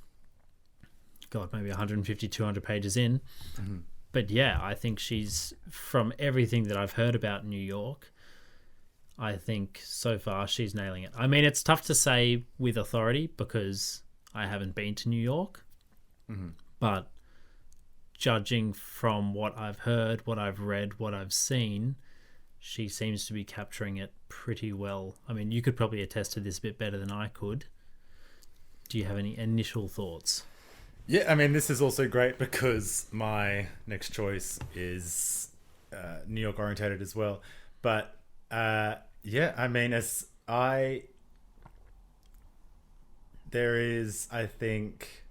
maybe 150, 200 pages in. But yeah, I think she's, from everything that I've heard about New York, I think so far she's nailing it. I mean, it's tough to say with authority because I haven't been to New York, but judging from what I've heard, what I've read, what I've seen, she seems to be capturing it pretty well. I mean, you could probably attest to this a bit better than I could. Do you have any initial thoughts? Yeah, I mean, this is also great because my next choice is New York orientated as well. But yeah, I mean, there is, I think,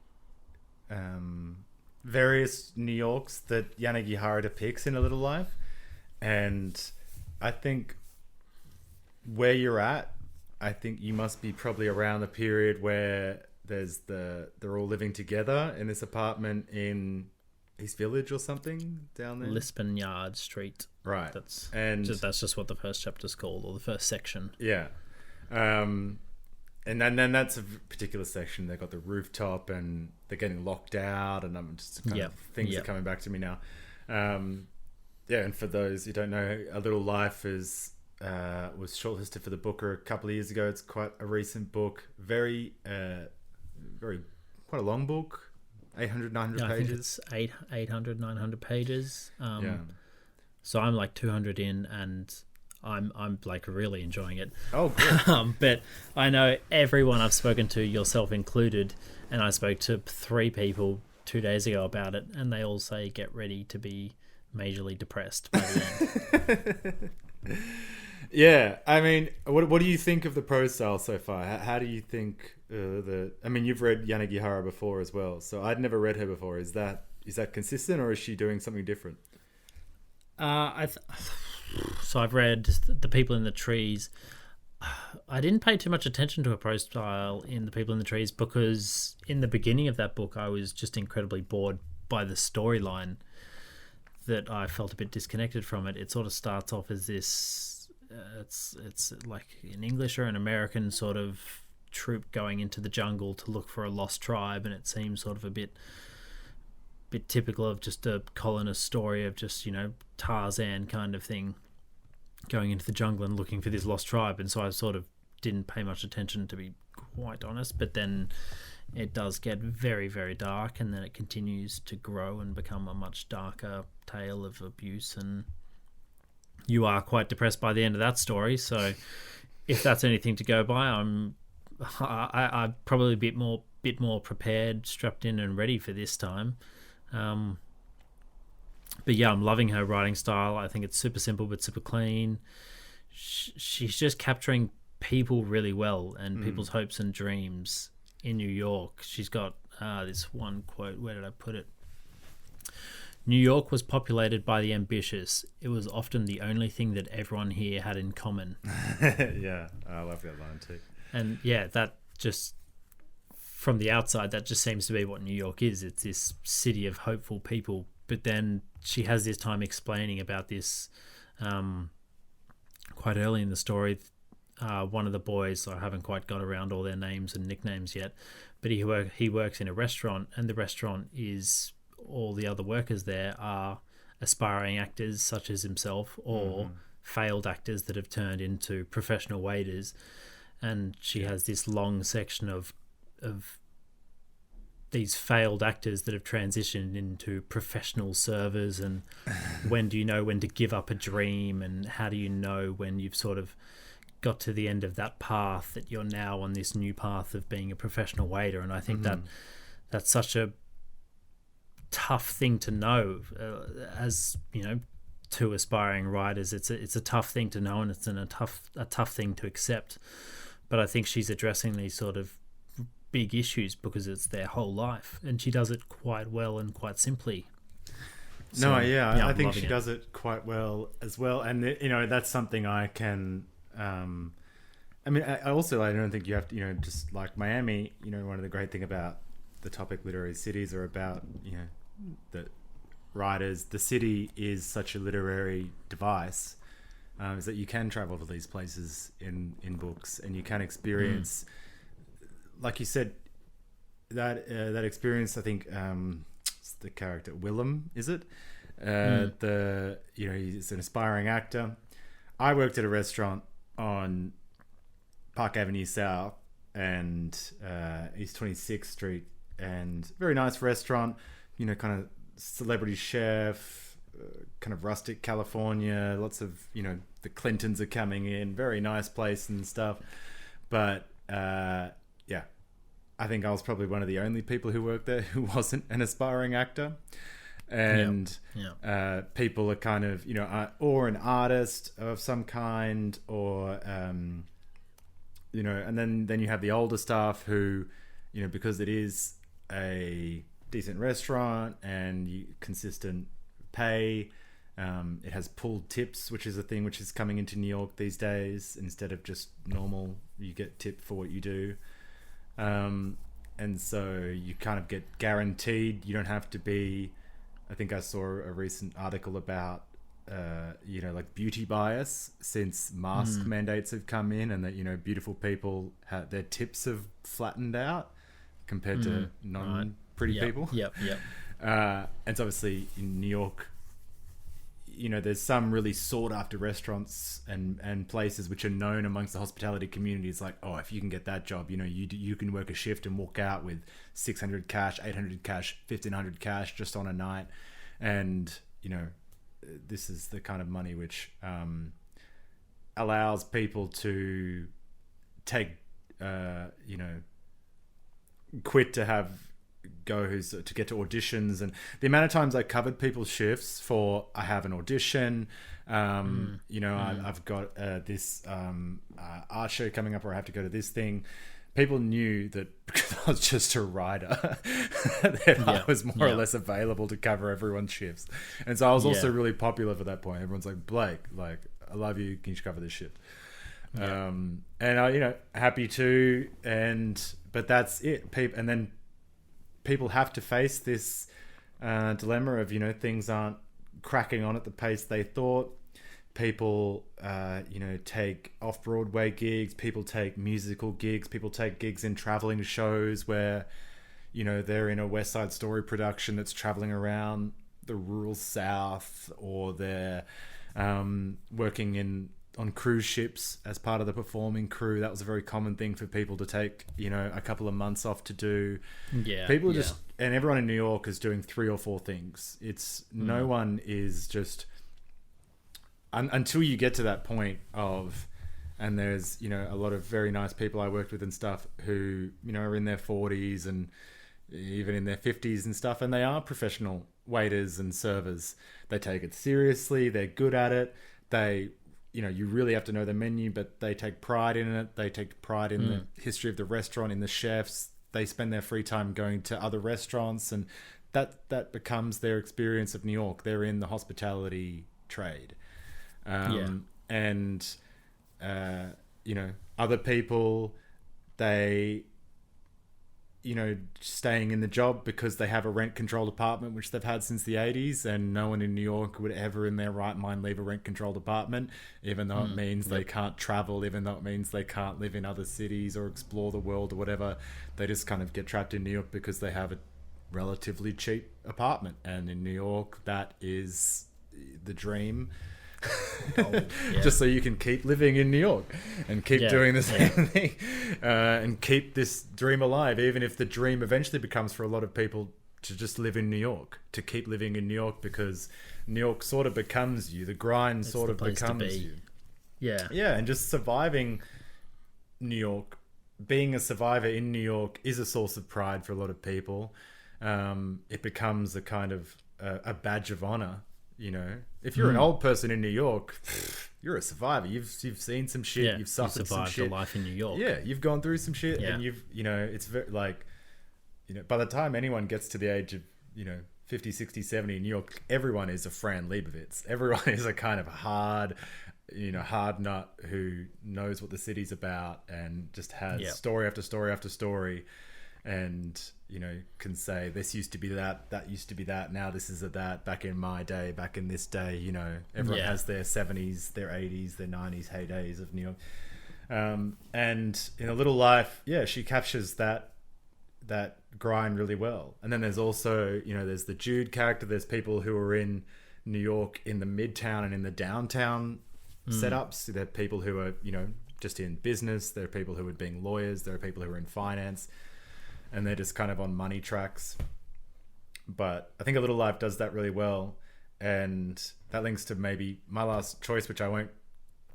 various New Yorks that Yanagihara depicts in A Little Life. And I think where you're at, I think you must be probably around the period where they're all living together in this apartment in East Village or something down there. Lisbon Yard Street. Right. That's just what the first chapter's called, or the first section. Yeah. And then that's a particular section. They've got the rooftop and they're getting locked out, and I'm just things are coming back to me now. Yeah, and for those who don't know, A Little Life was shortlisted for the Booker a couple of years ago. It's quite a recent book. Very quite a long book. 800, 900 pages. I think it's 800, 900 pages. Yeah. So I'm like 200 in, and I'm like really enjoying it. Oh, good. But I know everyone I've spoken to, yourself included, and I spoke to 3 people 2 days ago about it, and they all say get ready to be majorly depressed by the end. Yeah, I mean, what do you think of the prose style so far? How do you think I mean, you've read Yanagihara before as well, so I'd never read her before. Is that consistent, or is she doing something different? So I've read The People in the Trees. I didn't pay too much attention to her prose style in The People in the Trees because in the beginning of that book I was just incredibly bored by the storyline, that I felt a bit disconnected from it. It sort of starts off as this, it's like an English or an American sort of troop going into the jungle to look for a lost tribe, and it seems sort of a bit typical of just a colonist story of just, Tarzan kind of thing, going into the jungle and looking for this lost tribe. And so I sort of didn't pay much attention, to be quite honest. But then it does get very, very dark, and then it continues to grow and become a much darker tale of abuse, and you are quite depressed by the end of that story. So if that's anything to go by, I'm probably a bit more prepared, strapped in and ready for this time. But yeah, I'm loving her writing style. I think it's super simple but super clean. She's just capturing people really well, and people's hopes and dreams in New York. She's got this one quote. Where did I put it? New York was populated by the ambitious. It was often the only thing that everyone here had in common. Yeah, I love that line too. And yeah, that just, from the outside, that just seems to be what New York is. It's this city of hopeful people. But then she has this time explaining about this quite early in the story. One of the boys, I haven't quite got around all their names and nicknames yet, but he works in a restaurant, and the restaurant is, all the other workers there are aspiring actors such as himself, or failed actors that have turned into professional waiters. And she has this long section of these failed actors that have transitioned into professional servers, and when do you know when to give up a dream, and how do you know when you've sort of got to the end of that path, that you're now on this new path of being a professional waiter. And I think that's such a tough thing to know, as two aspiring writers. It's a tough thing to know, and it's a tough thing to accept. But I think she's addressing these sort of big issues because it's their whole life, and she does it quite well and quite simply. So, I think she does it quite well as well. And that's something I can I mean, I also, I don't think you have to, just like Miami, one of the great thing about the topic literary cities are about, the writers, the city is such a literary device, is that you can travel to these places in books and you can experience, like you said, that experience. I think it's the character Willem, is it? He's an aspiring actor. I worked at a restaurant on Park Avenue South and East 26th Street, and very nice restaurant, kind of celebrity chef, kind of rustic California, lots of, the Clintons are coming in, very nice place and stuff. But yeah, I think I was probably one of the only people who worked there who wasn't an aspiring actor. And people are kind of, or an artist of some kind, or, and then you have the older staff who, because it is a decent restaurant and consistent pay, it has pulled tips, which is a thing which is coming into New York these days. Instead of just normal, you get tipped for what you do. And so you kind of get guaranteed, you don't have to be, I think I saw a recent article about, like beauty bias since mask mandates have come in, and that, beautiful people, their tips have flattened out compared to non-pretty people. Yep. And so obviously in New York, there's some really sought after restaurants and places which are known amongst the hospitality community. It's like, oh, if you can get that job, you can work a shift and walk out with 600 cash, 800 cash, 1500 cash just on a night. And, this is the kind of money which allows people to take, quit to have goes to get to auditions. And the amount of times I covered people's shifts for, I have an audition, I've got this art show coming up, or I have to go to this thing. People knew that because I was just a writer, that I was more or less available to cover everyone's shifts. And so I was also really popular for that point. Everyone's like, Blake, like, I love you. Can you cover this shift? And I, happy to. But that's it. And then people have to face this dilemma of, things aren't cracking on at the pace they thought. People, take off-Broadway gigs. People take musical gigs. People take gigs in traveling shows where, they're in a West Side Story production that's traveling around the rural South, or they're working on cruise ships as part of the performing crew. That was a very common thing for people to take, a couple of months off to do. People just, and everyone in New York is doing 3 or 4 things. It's no one is just, until you get to that point of, and there's, a lot of very nice people I worked with and stuff who, are in their 40s and even in their 50s and stuff, and they are professional waiters and servers. They take it seriously. They're good at it. They, you really have to know the menu, but they take pride in it. They take pride in the history of the restaurant, in the chefs. They spend their free time going to other restaurants, and that becomes their experience of New York. They're in the hospitality trade. And, other people, they, staying in the job because they have a rent-controlled apartment, which they've had since the 80s, and no one in New York would ever in their right mind leave a rent-controlled apartment, even though it means they can't travel, even though it means they can't live in other cities or explore the world or whatever. They just kind of get trapped in New York because they have a relatively cheap apartment. And in New York, that is the dream. Just so you can keep living in New York and keep doing the same thing, and keep this dream alive, even if the dream eventually becomes for a lot of people to just live in New York, to keep living in New York, because New York sort of becomes you. The grind sort of becomes you. And just surviving New York, being a survivor in New York is a source of pride for a lot of people. It becomes a kind of a badge of honor. If you're an old person in New York, you're a survivor. You've seen some shit. You've suffered some shit. Survived a life in New York. Yeah, you've gone through some shit, and it's very like, by the time anyone gets to the age of 50, 60, 70 in New York, everyone is a Fran Lebowitz. Everyone is a kind of hard, hard nut who knows what the city's about and just has Yep. story after story after story, and can say this used to be that used to be that, now this is that, back in my day, back in this day. Everyone has their 70s, their 80s, their 90s heydays of New York. And in A Little Life, she captures that grind really well. And then there's also, there's the Jude character. There's people who are in New York in the midtown and in the downtown setups. There are people who are, just in business. There are people who are being lawyers. There are people who are in finance, and they're just kind of on money tracks. But I think A Little Life does that really well. And that links to maybe my last choice, which I won't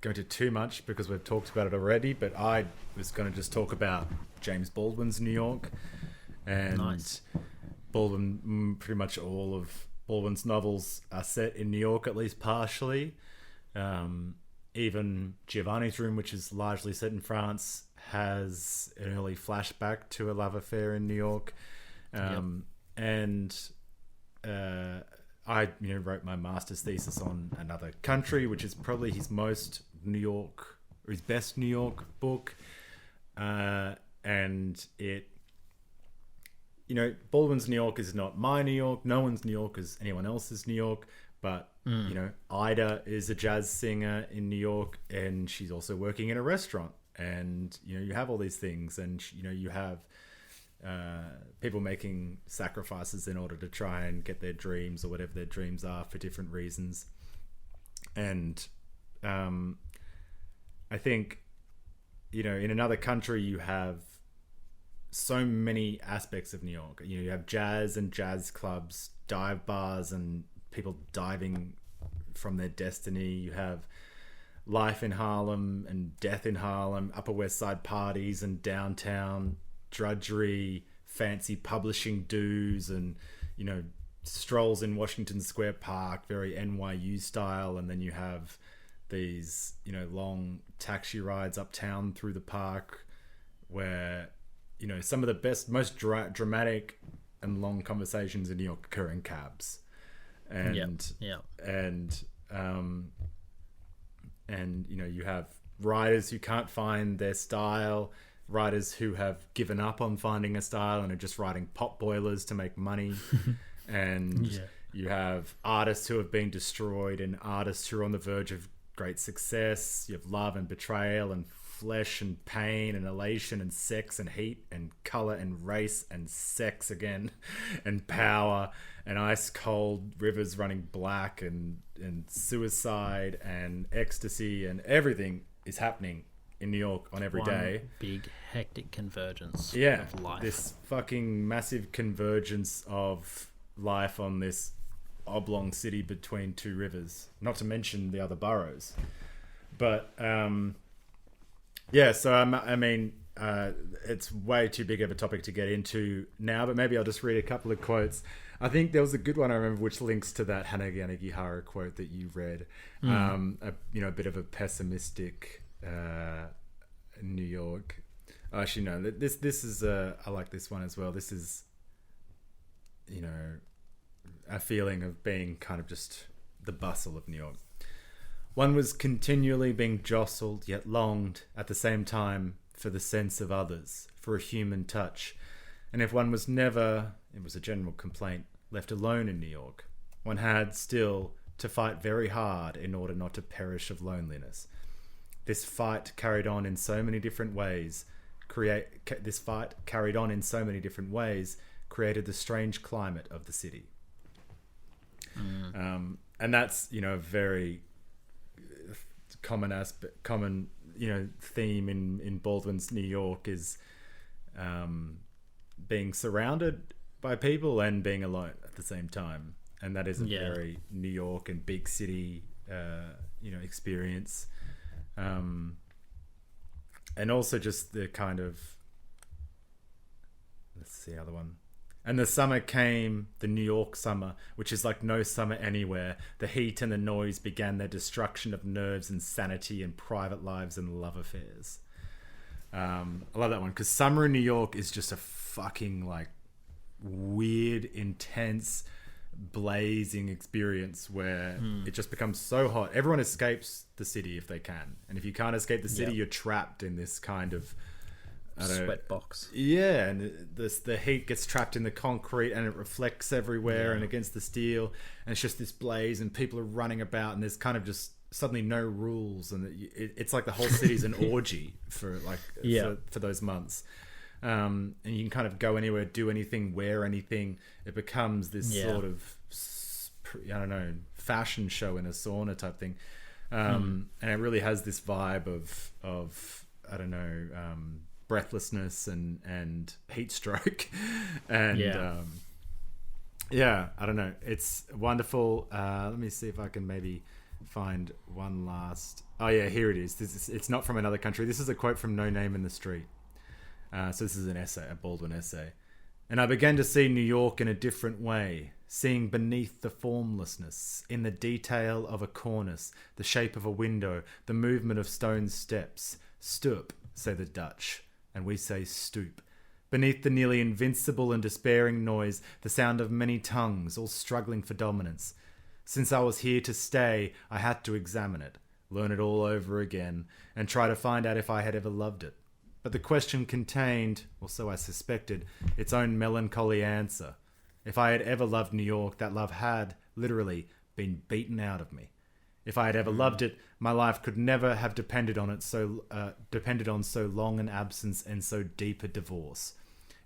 go into too much because we've talked about it already, but I was going to just talk about James Baldwin's New York. And Nice. Baldwin, pretty much all of Baldwin's novels are set in New York, at least partially. Even Giovanni's Room, which is largely set in France, has an early flashback to a love affair in New York. And I wrote my master's thesis on Another Country, which is probably his most New York, or his best New York book. And it, Baldwin's New York is not my New York. No one's New York is anyone else's New York. But, Ida is a jazz singer in New York, and she's also working in a restaurant. And, you have all these things, and, you have people making sacrifices in order to try and get their dreams or whatever their dreams are for different reasons. And I think, in Another Country, you have so many aspects of New York. You have jazz and jazz clubs, dive bars, and people diving from their destiny. You have life in Harlem and death in Harlem, Upper West Side parties and downtown drudgery, fancy publishing dues, and strolls in Washington Square Park, very NYU style. And then you have these long taxi rides uptown through the park where some of the best, most dramatic and long conversations in New York occur in cabs. And you have writers who can't find their style, writers who have given up on finding a style and are just writing pot boilers to make money. And you have artists who have been destroyed and artists who are on the verge of great success. You have love and betrayal and flesh and pain and elation and sex and heat and color and race and sex again and power and ice cold rivers running black and suicide and ecstasy, and everything is happening in New York on every day. Big hectic convergence of life. This fucking massive convergence of life on this oblong city between two rivers, not to mention the other boroughs. But it's way too big of a topic to get into now, but maybe I'll just read a couple of quotes. I think there was a good one I remember, which links to that Yanagihara quote that you read. A bit of a pessimistic New York. Actually, no, this is I like this one as well. This is, a feeling of being kind of just the bustle of New York. One was continually being jostled, yet longed at the same time for the sense of others, for a human touch. And if one was never, it was a general complaint, left alone in New York, one had still to fight very hard in order not to perish of loneliness. This fight carried on in so many different ways, created the strange climate of the city. And that's, a very common theme in Baldwin's New York is being surrounded by people and being alone at the same time. And that is a very New York and big city experience. And also just the kind of, let's see the other one. And the summer came, the New York summer, which is like no summer anywhere. The heat and the noise began their destruction of nerves and sanity and private lives and love affairs. I love that one because summer in New York is just a fucking like weird, intense, blazing experience where it just becomes so hot. Everyone escapes the city if they can, and if you can't escape the city, you're trapped in this kind of sweat box. Yeah, and the heat gets trapped in the concrete and it reflects everywhere and against the steel, and it's just this blaze and people are running about and there's kind of just suddenly no rules, and it's like the whole city's an orgy for for those months. And you can kind of go anywhere, do anything, wear anything. It becomes this sort of, I don't know, fashion show in a sauna type thing. And it really has this vibe of I don't know, breathlessness and heat stroke. And I don't know. It's wonderful. Let me see if I can maybe find one last. Oh yeah, here it is. It's not from another country. This is a quote from No Name in the Street. So this is an essay, a Baldwin essay. And I began to see New York in a different way, seeing beneath the formlessness, in the detail of a cornice, the shape of a window, the movement of stone steps. Stoop, say the Dutch, and we say stoop. Beneath the nearly invincible and despairing noise, the sound of many tongues, all struggling for dominance. Since I was here to stay, I had to examine it, learn it all over again, and try to find out if I had ever loved it. But the question contained, or so I suspected, its own melancholy answer. If I had ever loved New York, that love had, literally, been beaten out of me. If I had ever loved it, my life could never have depended on so long an absence and so deep a divorce.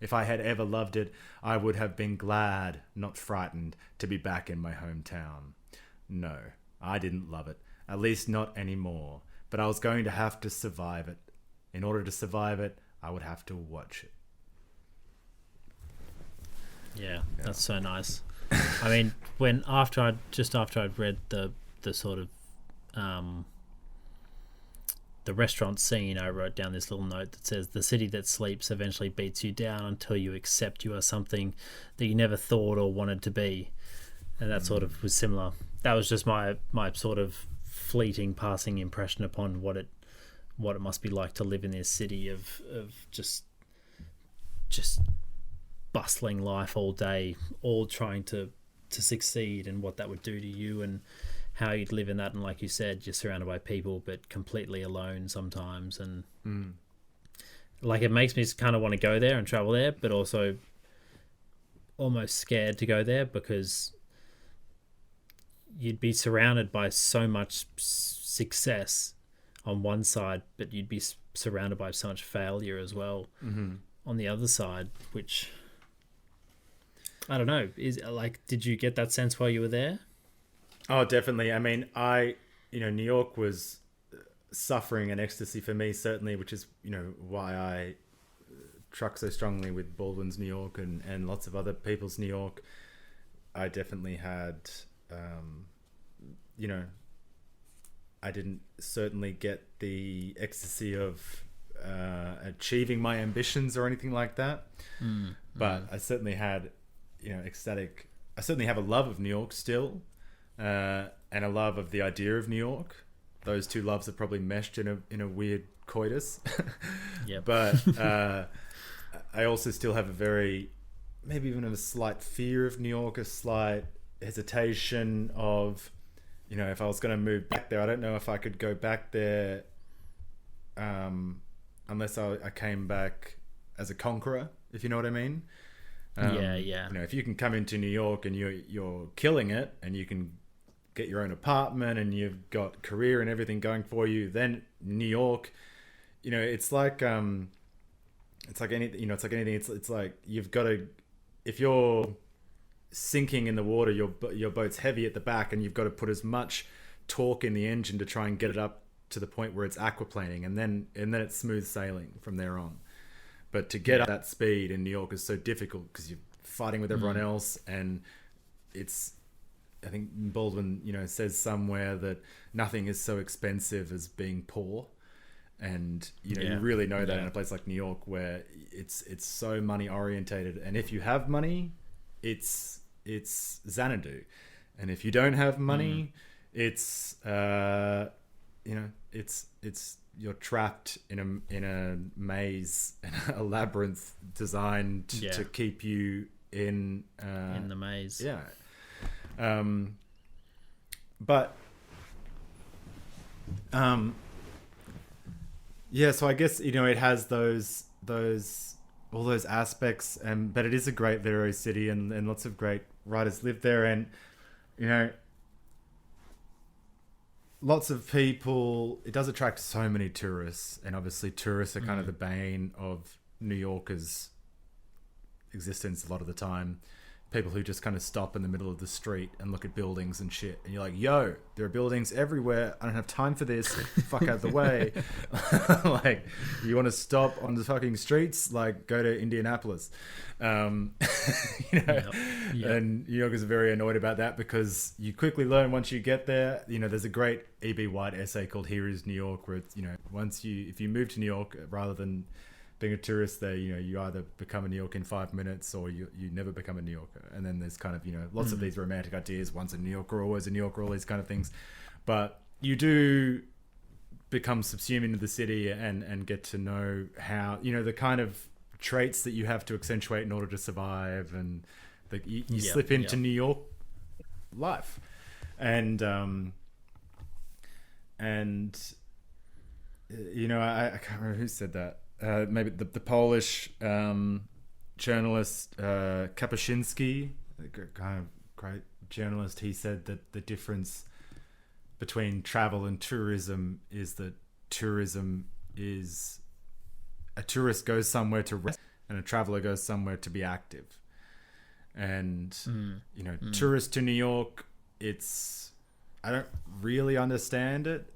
If I had ever loved it, I would have been glad, not frightened, to be back in my hometown. No, I didn't love it, at least not anymore. But I was going to have to survive it. In order to survive it, I would have to watch it. Yeah, that's so nice. I mean, after I'd read the sort of the restaurant scene, I wrote down this little note that says, "The city that sleeps eventually beats you down until you accept you are something that you never thought or wanted to be." And that sort of was similar. That was just my sort of fleeting passing impression upon what it must be like to live in this city of just bustling life all day, all trying to succeed, and what that would do to you and how you'd live in that. And like you said, you're surrounded by people but completely alone sometimes, and like it makes me kind of want to go there and travel there, but also almost scared to go there because you'd be surrounded by so much success on one side, but you'd be surrounded by so much failure as well on the other side, which I don't know, is like, did you get that sense while you were there? Oh, definitely. I mean, New York was suffering and ecstasy for me, certainly, which is, why I truck so strongly with Baldwin's New York and lots of other people's New York. I definitely had, I didn't certainly get the ecstasy of achieving my ambitions or anything like that. But I certainly had, ecstatic. I certainly have a love of New York still, and a love of the idea of New York. Those two loves are probably meshed in a weird coitus. Yep. But I also still have maybe even a slight fear of New York, a slight hesitation of, if I was going to move back there, I don't know if I could go back there unless I came back as a conqueror, if you know what I mean. Yeah. If you can come into New York and you're killing it and you can get your own apartment and you've got career and everything going for you, then New York, it's like anything. It's like you've got to, if you're sinking in the water, your boat's heavy at the back and you've got to put as much torque in the engine to try and get it up to the point where it's aquaplaning, and then it's smooth sailing from there on. But to get up that speed in New York is so difficult because you're fighting with everyone else, and it's, I think Baldwin, says somewhere that nothing is so expensive as being poor. And, you really know that in a place like New York where it's so money orientated. And if you have money, it's Xanadu. And if you don't have money, it's, it's you're trapped in a maze, a labyrinth designed to keep you in the maze. Yeah. But yeah, so I guess, you know, it has all those aspects, and but it is a great literary city, and lots of great writers live there, and you know, lots of people. It does attract so many tourists, and obviously tourists are kind of the bane of New Yorkers' existence a lot of the time. People who just kind of stop in the middle of the street and look at buildings and shit, and you're like, yo, there are buildings everywhere, I don't have time for this, fuck out the way. Like, you want to stop on the fucking streets, like, go to Indianapolis. You know, Yep. and New Yorkers are very annoyed about that, because you quickly learn once you get there. You know, there's a great E.B. White essay called Here is New York, where it's, you know, if you move to New York, rather than being a tourist there, you know, you either become a New Yorker in 5 minutes, or you never become a New Yorker. And then there's kind of, you know, lots of these romantic ideas, once a New Yorker, always a New Yorker, all these kind of things. But you do become subsumed into the city and get to know how, you know, the kind of traits that you have to accentuate in order to survive, and you slip into New York life. And you know, I can't remember who said that. Maybe the Polish journalist Kapuscinski, kind of great journalist. He said that the difference between travel and tourism is that tourism is a tourist goes somewhere to rest, and a traveler goes somewhere to be active. And you know, tourist to New York, I don't really understand it.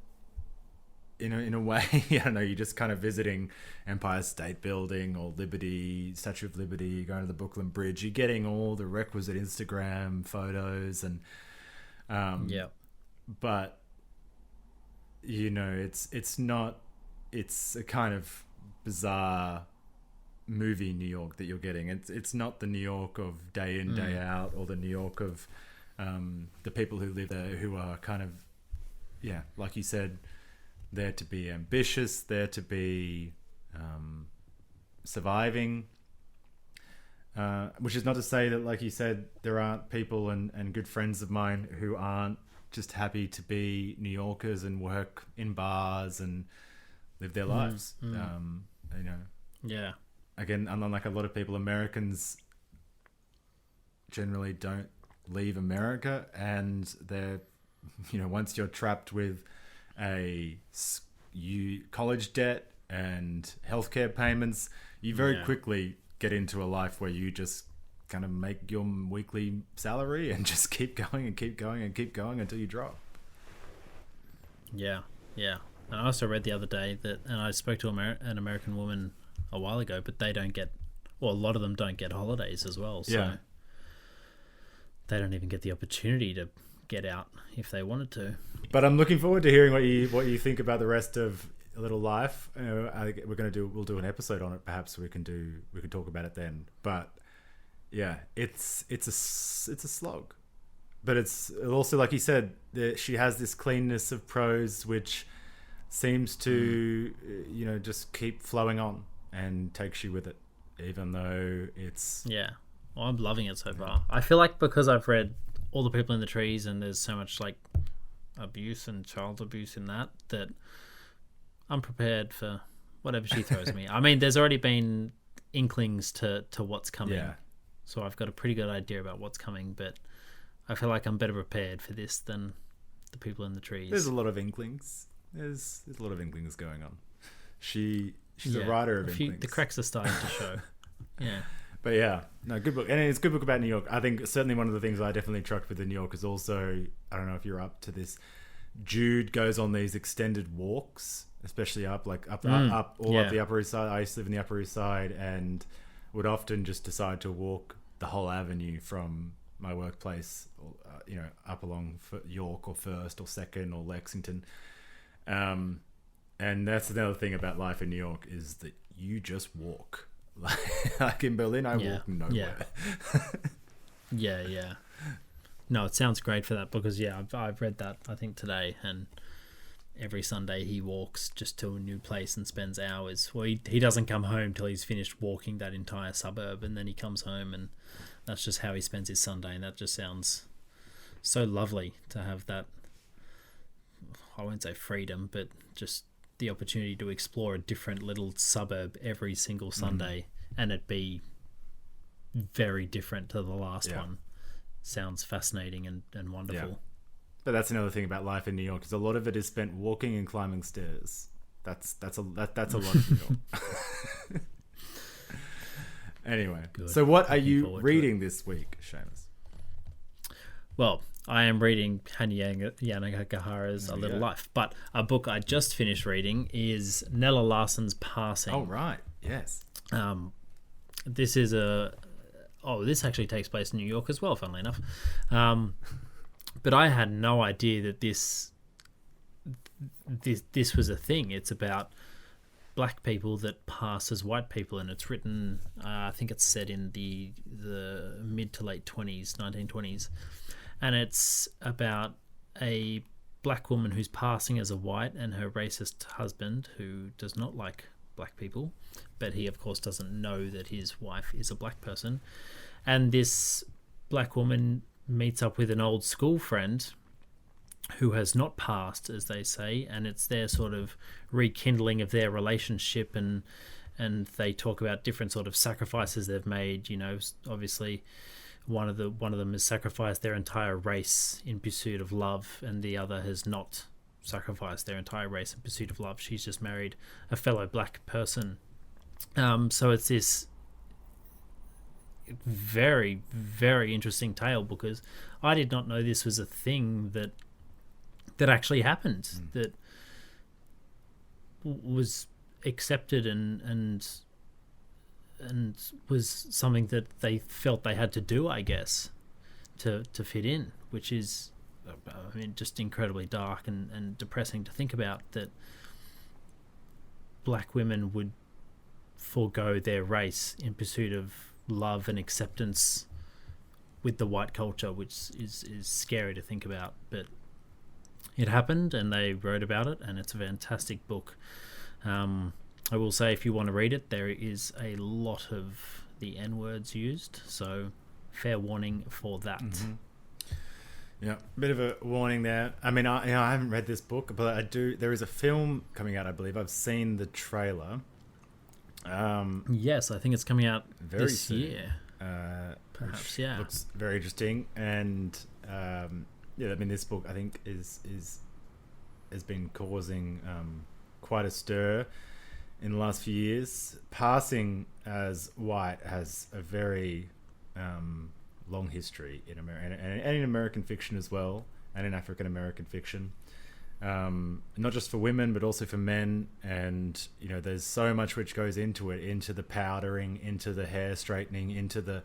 In a way, I don't know, you're just kind of visiting Empire State Building or Statue of Liberty, you're going to the Brooklyn Bridge, you're getting all the requisite Instagram photos, and but you know, it's a kind of bizarre movie New York that you're getting. It's not the New York of day in, day out, or the New York of the people who live there, who are kind of, like you said, there to be ambitious, there to be surviving, which is not to say that, like you said, there aren't people and good friends of mine who aren't just happy to be New Yorkers and work in bars and live their lives. You know, again, unlike a lot of people, Americans generally don't leave America, and they're, you know, once you're trapped with college debt and healthcare payments, you very quickly get into a life where you just kind of make your weekly salary and just keep going and keep going and keep going until you drop. And I also read the other day that, and I spoke to an American woman a while ago, but they don't get, well, a lot of them don't get holidays as well, so they don't even get the opportunity to get out if they wanted to. But I'm looking forward to hearing what you think about the rest of A Little Life. I think we'll do an episode on it. Perhaps we can talk about it then. But yeah, it's a slog. But it's also, like you said, she has this cleanness of prose which seems to you know, just keep flowing on and takes you with it, even though it's well, I'm loving it so far. I feel like because I've read All the People in the Trees, and there's so much like abuse and child abuse in that I'm prepared for whatever she throws me. I mean, there's already been inklings to what's coming, so I've got a pretty good idea about what's coming, but I feel like I'm better prepared for this than The People in the Trees. There's a lot of inklings. There's a lot of inklings going on. She's a writer of inklings. The cracks are starting to show. But good book. And it's a good book about New York. I think certainly one of the things I definitely trucked with in New York is also, I don't know if you're up to this, Jude goes on these extended walks, especially up the Upper East Side. I used to live in the Upper East Side and would often just decide to walk the whole avenue from my workplace, you know, up along York or First or Second or Lexington. And that's another thing about life in New York, is that you just walk. Like in Berlin, I walk nowhere. No, it sounds great for that, because I've read that, I think, today, and every Sunday he walks just to a new place and spends hours. Well, he doesn't come home till he's finished walking that entire suburb, and then he comes home, and that's just how he spends his Sunday, and that just sounds so lovely to have that, I won't say freedom, but just the opportunity to explore a different little suburb every single Sunday and it be very different to the last one. Sounds fascinating and wonderful. Yeah. But that's another thing about life in New York, is a lot of it is spent walking and climbing stairs. That's a lot of New York. Anyway, Good. So what are Looking you forward to reading this week, Seamus? Well, I am reading Hanya Yanagihara's A Little Life, but a book I just finished reading is Nella Larsen's Passing. Oh, right. Yes. This is this actually takes place in New York as well, funnily enough. But I had no idea that this was a thing. It's about black people that pass as white people, and it's written, I think it's set in the mid to late 1920s, and it's about a black woman who's passing as a white and her racist husband who does not like black people, but he of course doesn't know that his wife is a black person. And this black woman meets up with an old school friend who has not passed, as they say, and it's their sort of rekindling of their relationship, and they talk about different sort of sacrifices they've made. You know, obviously one of them has sacrificed their entire race in pursuit of love, and the other has not sacrificed their entire race in pursuit of love. She's just married a fellow black person. So it's this very, very interesting tale, because I did not know this was a thing that actually happened, that was accepted and was something that they felt they had to do, I guess, to fit in, which is, I mean, just incredibly dark and depressing to think about, that black women would forego their race in pursuit of love and acceptance with the white culture, which is scary to think about, but it happened and they wrote about it, and it's a fantastic book. I will say, if you want to read it, there is a lot of the N-words used, so fair warning for that. Yeah, bit of a warning there. I mean, I haven't read this book, but I do. There is a film coming out, I believe. I've seen the trailer. Yes, I think it's coming out very this soon. year. Perhaps, yeah. Looks very interesting, and yeah, I mean, this book I think has been causing quite a stir in the last few years. Passing as white has a very long history in America, and in American fiction as well, and in African American fiction. Not just for women, but also for men. And, you know, there's so much which goes into it, into the powdering, into the hair straightening, into the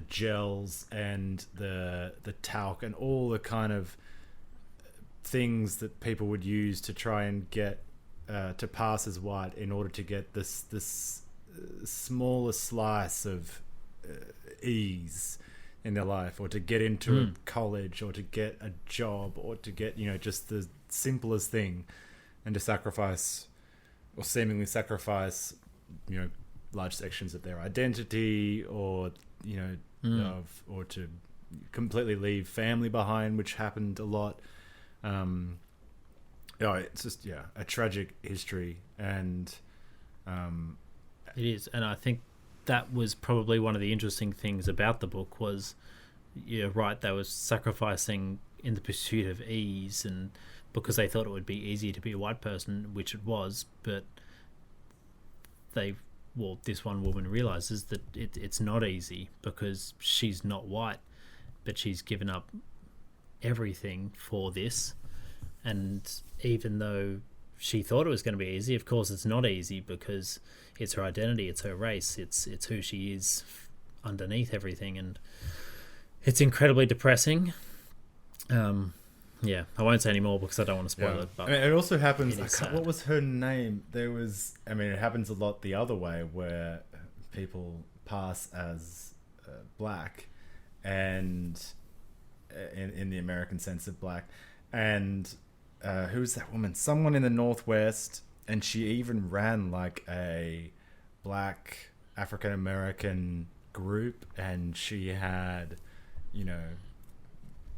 gels and the talc and all the kind of things that people would use to try and get to pass as white in order to get this smaller slice of ease in their life, or to get into a college, or to get a job, or to get, you know, just the simplest thing, and to sacrifice, or seemingly sacrifice, you know, large sections of their identity, or, you know, or to completely leave family behind, which happened a lot. It's just, a tragic history, and it is, and I think that was probably one of the interesting things about the book was, you're right, they were sacrificing in the pursuit of ease, and because they thought it would be easy to be a white person, which it was, but this one woman realizes that it's not easy, because she's not white, but she's given up everything for this. And even though she thought it was going to be easy, of course it's not easy, because it's her identity, it's her race, it's who she is underneath everything, and it's incredibly depressing. I won't say any more because I don't want to spoil it. But I mean, it also happens. What was her name? It happens a lot the other way, where people pass as black, and in the American sense of black, and who's that woman? Someone in the Northwest, and she even ran like a black African American group, and she had, you know,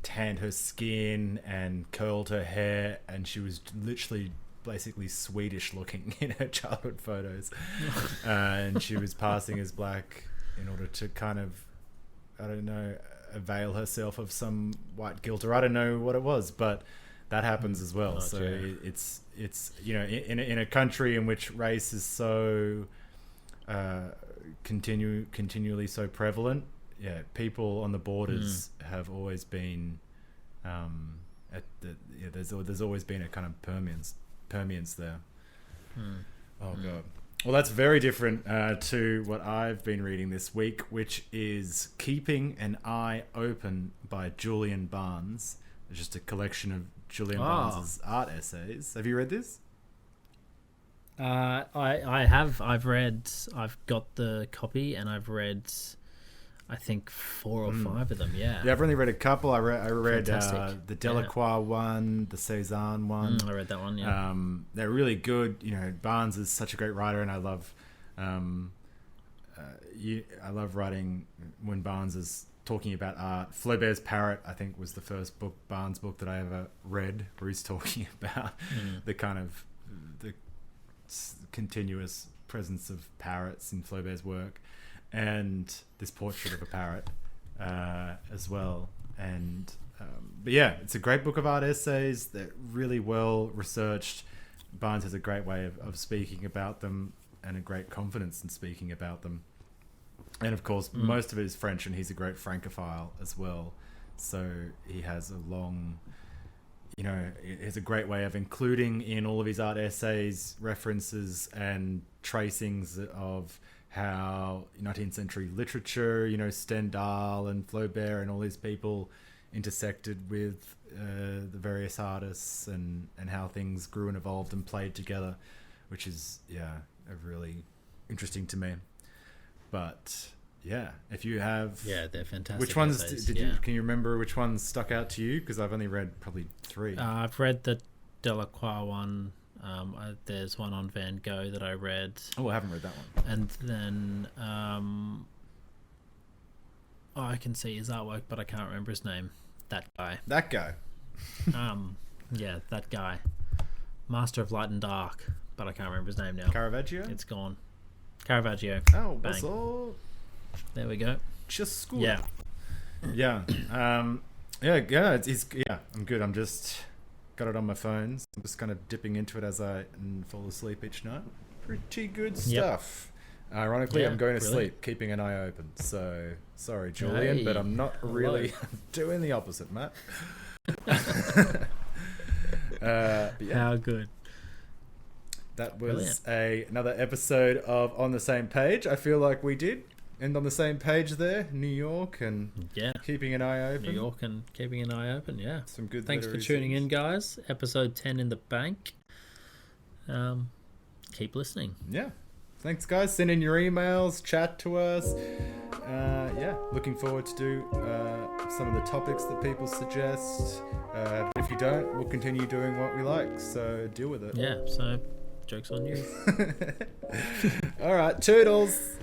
tanned her skin and curled her hair, and she was literally basically Swedish looking in her childhood photos. And she was passing as black in order to kind of, I don't know, avail herself of some white guilt, or I don't know what it was, but that happens as well. So it's you know, in a country in which race is so continually so prevalent, people on the borders have always been there's always been a kind of permeance there. Oh god. Well, that's very different to what I've been reading this week, which is Keeping an Eye Open by Julian Barnes. It's just a collection of Julian Barnes' art essays. Have you read this? I have. I've got the copy, and I've read, I think, 4 or 5 of them. Yeah, I've only read a couple. I read the Delacroix one, the Cézanne one. I read that one. Yeah, they're really good. You know, Barnes is such a great writer, and I love writing when Barnes is talking about art. Flaubert's Parrot, I think, was the first Barnes book that I ever read, where he's talking about the kind of the continuous presence of parrots in Flaubert's work, and this portrait of a parrot as well. And but yeah, it's a great book of art essays. They're really well researched. Barnes has a great way of speaking about them, and a great confidence in speaking about them. And of course, most of it is French, and he's a great Francophile as well. So he has a long, he has a great way of including in all of his art essays references and tracings of how 19th century literature, Stendhal and Flaubert and all these people intersected with the various artists, and how things grew and evolved and played together, which is, really interesting to me. But yeah, if you have, they're fantastic. Which ones essays, can you remember which ones stuck out to you? Because I've only read probably 3. I've read the Delacroix one. There's one on Van Gogh that I read. Oh, I haven't read that one. And then I can see his artwork, but I can't remember his name. That guy. That guy. That guy. Master of Light and Dark, but I can't remember his name now. Caravaggio? It's gone. Caravaggio. Oh, bang. what's up? There we go. Just school. Yeah. Yeah. I'm good. I'm just got it on my phone. So I'm just kind of dipping into it as I fall asleep each night. Pretty good stuff. Ironically, I'm going to sleep, keeping an eye open. So, sorry, Julian, but I'm not really doing the opposite, Matt. How good. That was another episode of On the Same Page. I feel like we did end on the same page there. New York and keeping an eye open. New York and keeping an eye open, yeah. Some good Thanks for tuning in, guys. Episode 10 in the bank. Keep listening. Yeah. Thanks, guys. Send in your emails. Chat to us. Looking forward to do some of the topics that people suggest. If you don't, we'll continue doing what we like. So deal with it. Yeah, so joke's on you. All right. Toodles.